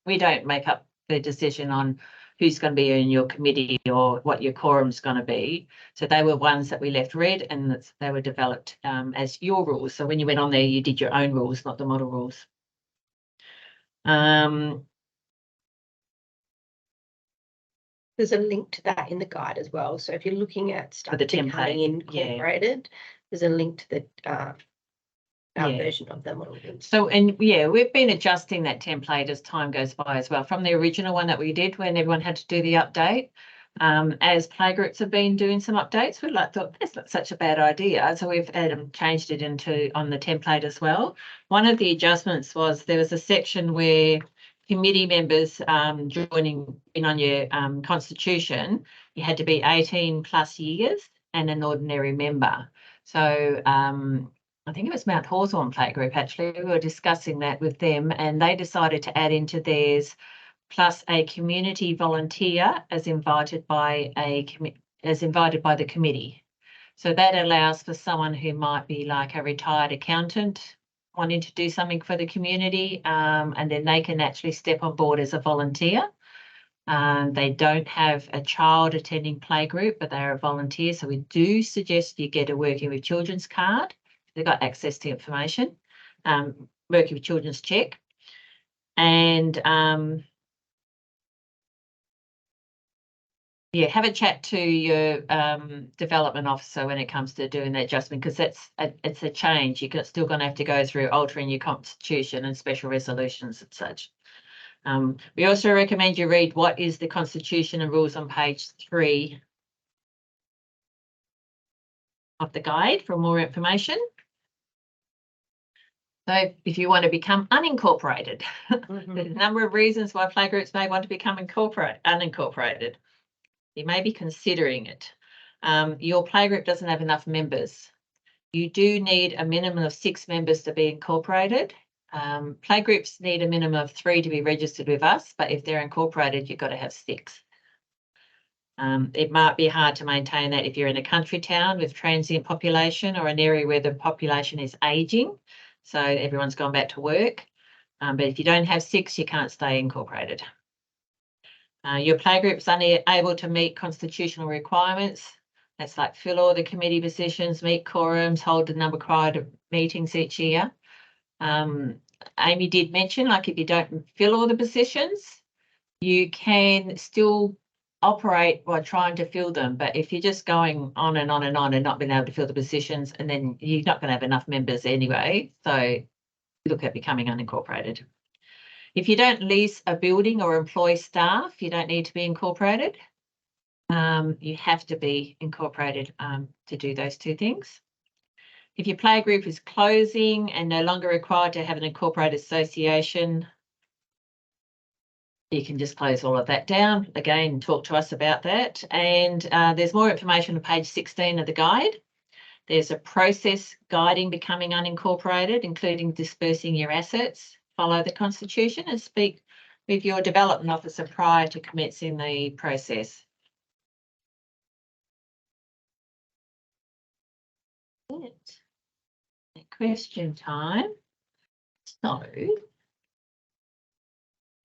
we don't make up the decision on who's going to be in your committee or what your quorum's going to be. So they were ones that we left red, and they were developed as your rules. So when you went on there, you did your own rules, not the model rules. There's a link to that in the guide as well. So if you're looking at stuff becoming incorporated, there's a link to the version of the model. So, and yeah, we've been adjusting that template as time goes by as well, from the original one that we did when everyone had to do the update. As playgroups have been doing some updates, we thought that's not such a bad idea. So we've changed it on the template as well. One of the adjustments was there was a section where committee members joining in on your constitution, you had to be 18 plus years and an ordinary member. So I think it was Mount Hawthorn Playgroup, actually. We were discussing that with them, and they decided to add into theirs plus a community volunteer as invited by the committee. So that allows for someone who might be like a retired accountant wanting to do something for the community, and then they can actually step on board as a volunteer. They don't have a child attending playgroup, but they're a volunteer. So we do suggest you get a Working with Children's card. They've got access to information, Working with Children's check. And have a chat to your development officer when it comes to doing the adjustment, because it's a change. You're still going to have to go through altering your constitution and special resolutions and such. We also recommend you read what is the constitution and rules on page 3 of the guide for more information. So if you want to become unincorporated, there's a number of reasons why playgroups may want to become unincorporated. You may be considering it. Your playgroup doesn't have enough members. You do need a minimum of 6 members to be incorporated. Playgroups need a minimum of 3 to be registered with us, but if they're incorporated, you've got to have 6. It might be hard to maintain that if you're in a country town with transient population or an area where the population is ageing, so everyone's gone back to work. But if you don't have 6, you can't stay incorporated. Your playgroup's only able to meet constitutional requirements. That's like fill all the committee positions, meet quorums, hold the number required of meetings each year. Amy did mention, like, if you don't fill all the positions, you can still operate while trying to fill them. But if you're just going on and on and on and not being able to fill the positions, and then you're not going to have enough members anyway, so look at becoming unincorporated. If you don't lease a building or employ staff, you don't need to be incorporated. You have to be incorporated to do those 2 things. If your playgroup is closing and no longer required to have an incorporated association, you can just close all of that down. Again, talk to us about that. And there's more information on page 16 of the guide. There's a process guiding becoming unincorporated, including dispersing your assets, follow the constitution, and speak with your development officer prior to commencing the process. Question time. So,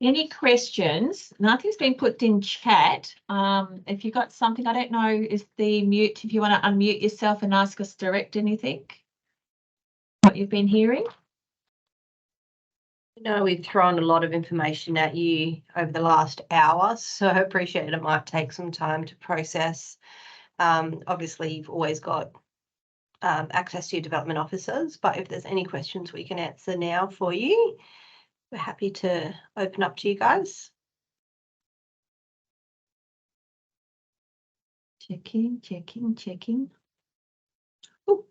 any questions? Nothing's been put in chat. If you've got something, I don't know, is the mute, if you want to unmute yourself and ask us direct anything, what you've been hearing. No, we've thrown a lot of information at you over the last hour, so I appreciate it might take some time to process. Obviously, you've always got access to your development officers, but if there's any questions we can answer now for you, we're happy to open up to you guys. Checking. Ooh.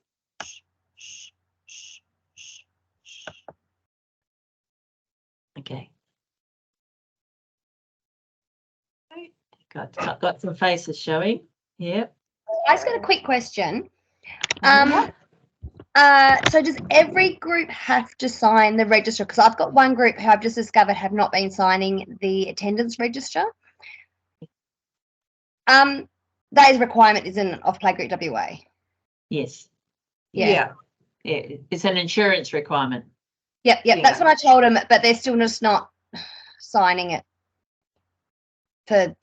Okay. Got some faces showing. Yep. I just got a quick question. Mhm. So does every group have to sign the register? Because I've got one group who I've just discovered have not been signing the attendance register. That is a requirement, isn't it, of Playgroup WA? Yes. Yeah. It's an insurance requirement. Yep. That's what I told them, but they're still just not signing it. Do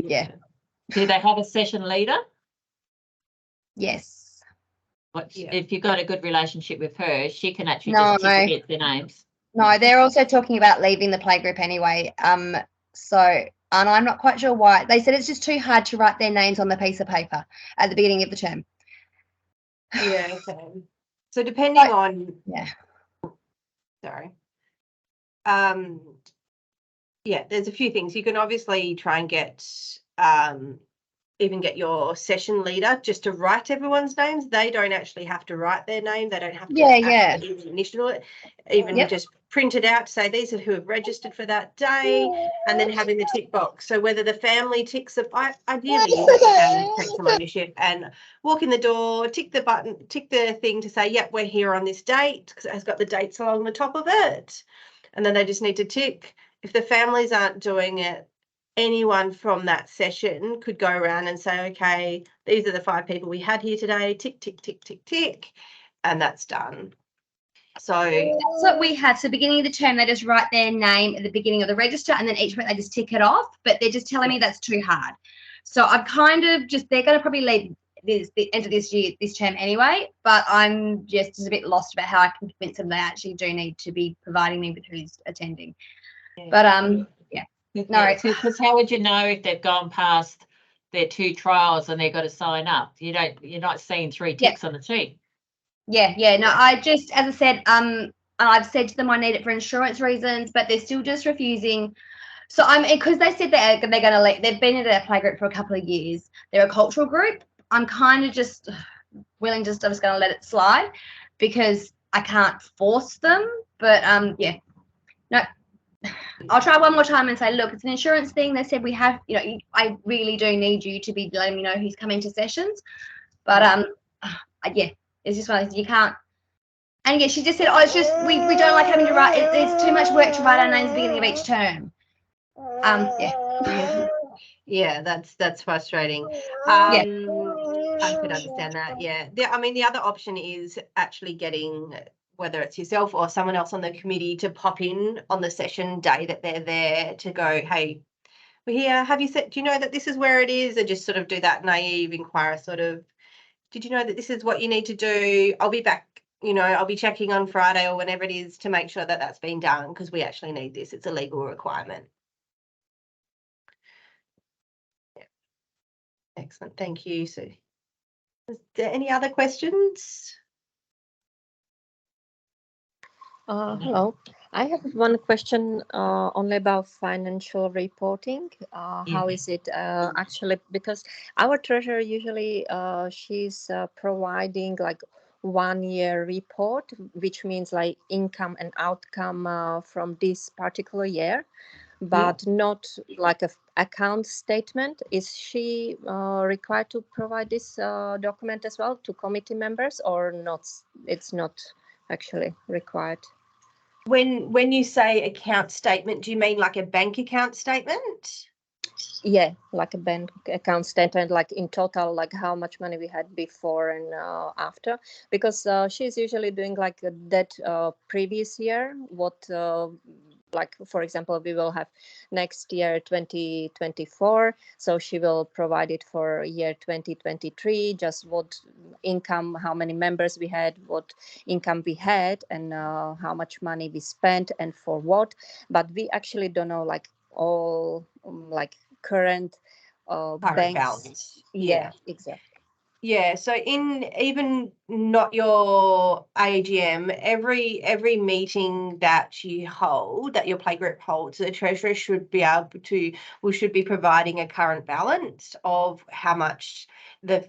they have a session leader? Yes. If you've got a good relationship with her, she can actually No. just tick their names. No, they're also talking about leaving the playgroup anyway. And I'm not quite sure why. They said it's just too hard to write their names on the piece of paper at the beginning of the term. Yeah, okay. So depending on sorry. Yeah, there's a few things. You can obviously try and get even get your session leader just to write everyone's names. They don't actually have to write their name. They don't have to even initial it, even just print it out to say these are who have registered for that day, and then having the tick box. So whether the family ticks it, ideally you can take some ownership and walk in the door, tick the button, tick the thing to say, yep, we're here on this date, because it has got the dates along the top of it. And then they just need to tick. If the families aren't doing it, anyone from that session could go around and say, okay, these are the 5 people we had here today, tick, tick, tick, tick, tick, and that's done. So that's what we had. So beginning of the term, they just write their name at the beginning of the register, and then each week they just tick it off, but they're just telling me that's too hard. So I'm kind of they're going to probably leave the end of this term anyway, but I'm just a bit lost about how I can convince them they actually do need to be providing me with who's attending. But no, because how would you know if they've gone past their 2 trials and they've got to sign up? You're not seeing 3 ticks on the sheet. No, I just, as I said, I've said to them I need it for insurance reasons, but they're still just refusing. So because they said they're going to let, they've been in a playgroup for a couple of years. They're a cultural group. I'm kind of just willing, I'm just going to let it slide because I can't force them. But no. I'll try one more time and say, look, it's an insurance thing. They said we have, I really do need you to be letting me know who's coming to sessions. But it's just one of those, you can't. And again, she just said, oh, it's just we don't like having to write. It's too much work to write our names at the beginning of each term. Yeah, that's frustrating. I could understand that. Yeah. The other option is actually getting, whether it's yourself or someone else on the committee, to pop in on the session day that they're there to go, hey, we're here. Have you said, do you know that this is where it is? And just sort of do that naive inquiry sort of, did you know that this is what you need to do? I'll be back, I'll be checking on Friday or whenever it is to make sure that that's been done, because we actually need this. It's a legal requirement. Yeah. Excellent. Thank you, Sue. Is there any other questions? Hello. I have one question only about financial reporting. How is it actually? Because our treasurer usually she's providing like 1 year report, which means like income and outcome from this particular year, but not like a account statement. Is she required to provide this document as well to committee members, or not? It's not actually required. When you say account statement, do you mean like a bank account statement? Yeah, like a bank account statement, like in total, like how much money we had before and after, because she's usually doing like that previous year, what like, for example, we will have next year 2024, so she will provide it for year 2023, just what income, how many members we had, what income we had, and how much money we spent and for what. But we actually don't know like all like current banks. balance. Yeah, exactly. Yeah, so in even not your AGM, every meeting that you hold, that your playgroup holds, the treasurer should be able to, we should be providing a current balance of how much the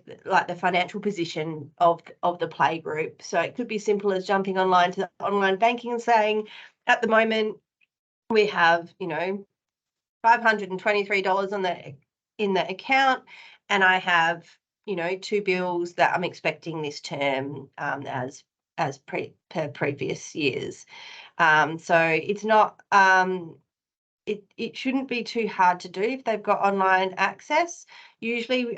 financial position of the playgroup. So it could be simple as jumping online to the online banking and saying, at the moment we have, you know, $523 in the account, and I have, you know, 2 bills that I'm expecting this term as per previous years. So it's not it shouldn't be too hard to do if they've got online access. Usually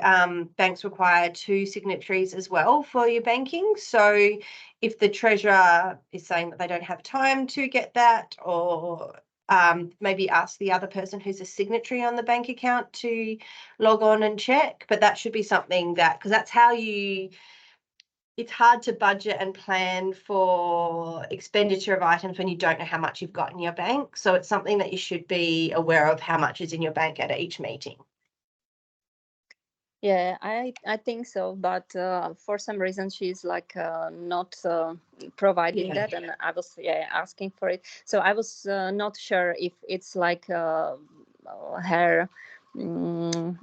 banks require 2 signatories as well for your banking. So if the treasurer is saying that they don't have time to get that, or maybe ask the other person who's a signatory on the bank account to log on and check. But that should be something that, because that's how it's hard to budget and plan for expenditure of items when you don't know how much you've got in your bank. So it's something that you should be aware of, how much is in your bank at each meeting. Yeah, I think so, but for some reason she's like not providing that, and I was asking for it. So I was not sure if it's like her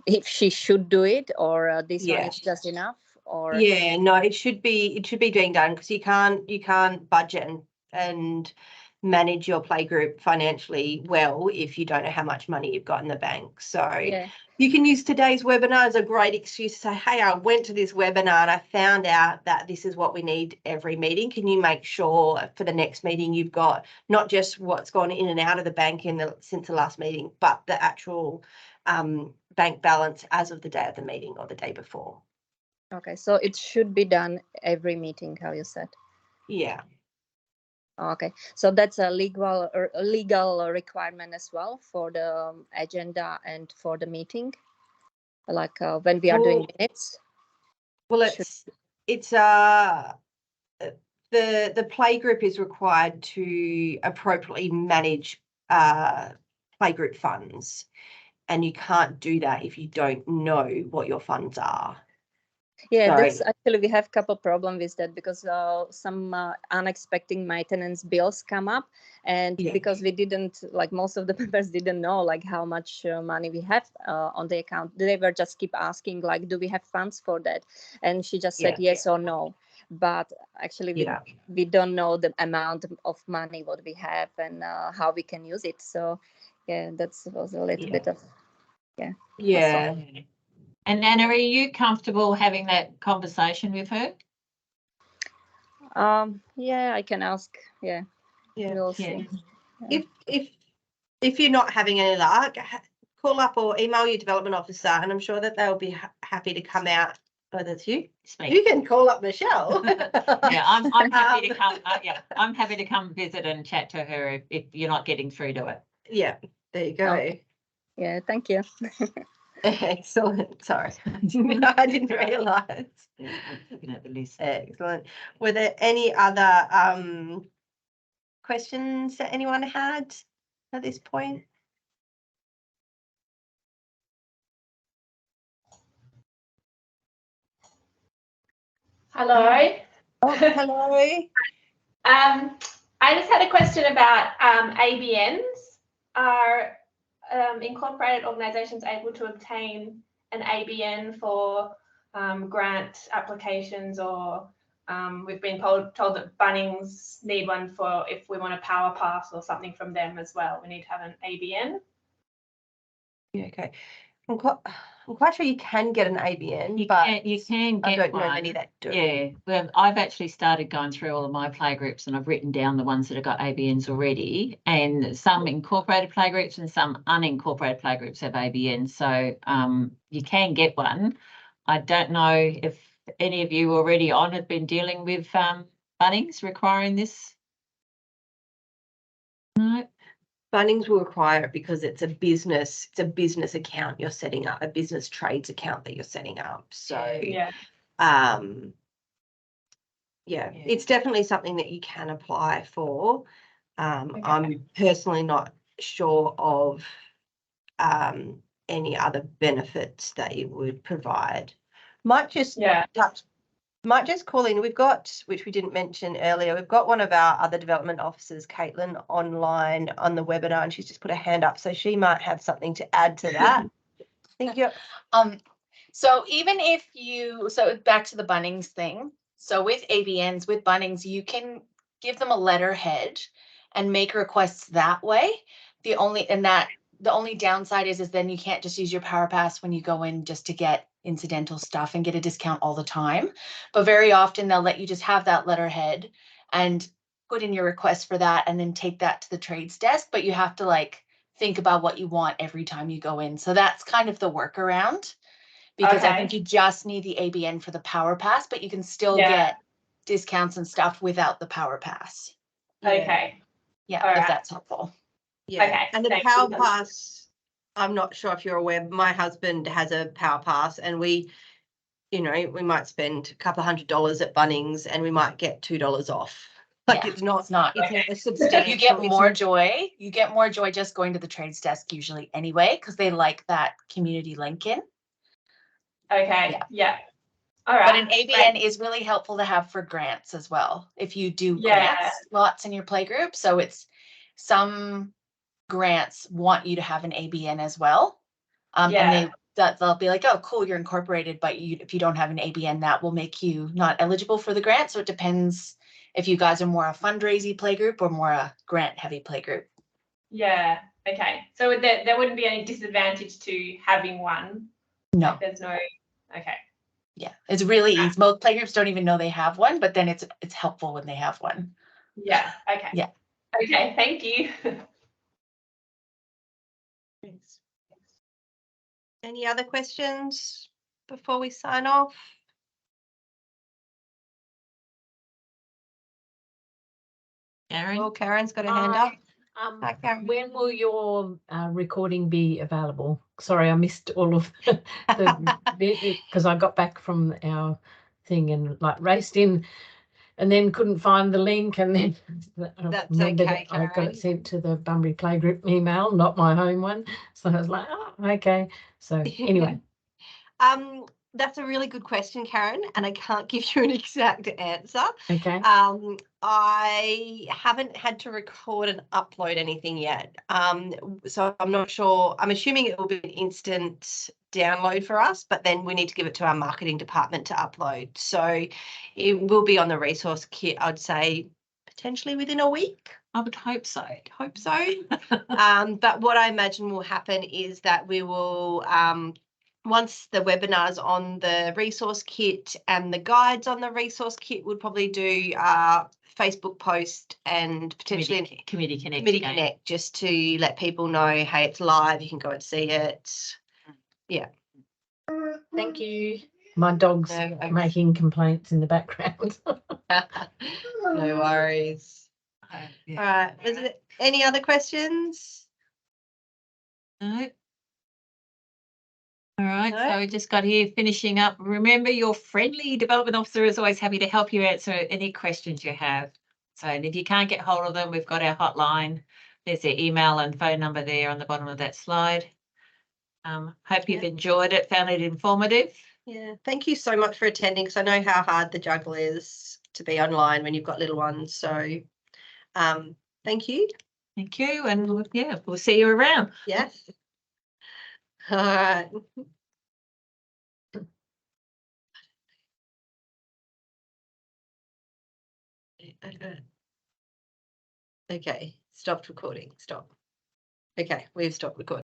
if she should do it, or this one is just enough. Or no, it should be being done, because you can't budget and manage your playgroup financially well if you don't know how much money you've got in the bank. So you can use today's webinar as a great excuse to say, hey, I went to this webinar and I found out that this is what we need every meeting. Can you make sure for the next meeting you've got not just what's gone in and out of the bank since the last meeting, but the actual bank balance as of the day of the meeting or the day before. Okay, so it should be done every meeting, how you said. Yeah. Okay, so that's a legal requirement as well for the agenda and for the meeting, like when we are doing minutes. Well, it's the playgroup is required to appropriately manage playgroup funds, and you can't do that if you don't know what your funds are. Yeah, that's actually, we have a couple problems with that, because some unexpected maintenance bills come up, and because we didn't, like most of the members didn't know like how much money we have on the account, they were just keep asking like, do we have funds for that? And she just said yes or no, but actually we don't know the amount of money what we have and how we can use it. So yeah, that was a little bit of And Anna, are you comfortable having that conversation with her? Yeah, I can ask. Yeah. We'll see. If you're not having any luck, call up or email your development officer, and I'm sure that they'll be happy to come out. Oh, that's you. You can call up Michelle. I'm happy to come. I'm happy to come visit and chat to her if you're not getting through to it. Yeah, there you go. Okay. Yeah, thank you. Excellent. Sorry, I didn't realise. I'm looking at the list. Excellent. Were there any other questions that anyone had at this point? Hello. Oh, hello. I just had a question about ABNs. Are incorporated organisations able to obtain an ABN for grant applications, or we've been told that Bunnings need one for if we want a power pass or something from them as well. We need to have an ABN. Yeah, okay. I'm quite sure you can get an ABN, you can get I don't one. know many that do. Yeah, well, I've actually started going through all of my playgroups, and I've written down the ones that have got ABNs already, and some incorporated playgroups and some unincorporated playgroups have ABNs, so you can get one. I don't know if any of you already on have been dealing with Bunnings requiring this. No. Bunnings will require it because it's a business account you're setting up, a business trades account that you're setting up. So yeah, Yeah. it's definitely something that you can apply for. Okay. I'm personally not sure of any other benefits that it would provide. Might just call in. We've got, which we didn't mention earlier, we've got one of our other development officers, Caitlin, online on the webinar, and she's just put her hand up, so she might have something to add to that. Thank you. So even if so back to the Bunnings thing. So with ABNs, with Bunnings, you can give them a letterhead and make requests that way. The only downside is then you can't just use your Power Pass when you go in just to get incidental stuff and get a discount all the time. But very often they'll let you just have that letterhead and put in your request for that and then take that to the trades desk. But you have to like think about what you want every time you go in. So that's kind of the workaround. Because I think you just need the ABN for the Power Pass, but you can still get discounts and stuff without the Power Pass. Okay. Yeah, All if right. that's helpful. Yeah. Okay, And the thank Power you. Pass, I'm not sure if you're aware, my husband has a Power Pass, and we might spend a couple of $100 at Bunnings and we might get $2 off. Like Yeah, it's not Okay. a substantial. You get it's more not- joy. You get more joy just going to the trades desk usually anyway, because they like that community link in. Okay. Yeah. All right. But an ABN is really helpful to have for grants as well. If you do grants lots in your playgroup. So it's some grants want you to have an ABN as well. And they'll be like, oh, cool, you're incorporated, but if you don't have an ABN, that will make you not eligible for the grant. So it depends if you guys are more a fundraising playgroup or more a grant heavy playgroup. Yeah. Okay. So there wouldn't be any disadvantage to having one. No. Like there's no. Okay. Yeah, it's really easy. Most playgroups don't even know they have one, but then it's helpful when they have one. Yeah. Okay. Yeah. Okay. Thank you. Thanks. Any other questions before we sign off? Karen? Well, Karen's got her hand up. Hi, Karen. When will your recording be available? Sorry, I missed all of the bit because I got back from our thing and like raced in and then couldn't find the link, and then That's remembered okay, I got Karen. it sent to the Bunbury Playgroup email, not my home one. So I was like, oh, okay. So anyway. That's a really good question, Karen, and I can't give you an exact answer. Okay. I haven't had to record and upload anything yet. So I'm not sure. I'm assuming it will be an instant download for us, but then we need to give it to our marketing department to upload. So it will be on the resource kit, I'd say potentially within a week. I would hope so. But what I imagine will happen is that we will once the webinar's on the resource kit and the guides on the resource kit, would probably do Facebook post and potentially Committee Connect. Committee Connect, just to let people know, hey, it's live, you can go and see it. Yeah. Thank you. My dog's making complaints in the background. No worries. Yeah. All right. Is there any other questions? No. All right, No? so we just got here finishing up. Remember, your friendly development officer is always happy to help you answer any questions you have. So, and if you can't get hold of them, we've got our hotline. There's their email and phone number there on the bottom of that slide. Hope you've enjoyed it, found it informative. Yeah, thank you so much for attending, because I know how hard the juggle is to be online when you've got little ones. So thank you. Thank you, and we'll see you around. Yes. All right. Okay, stopped recording. Stop. Okay, we've stopped recording.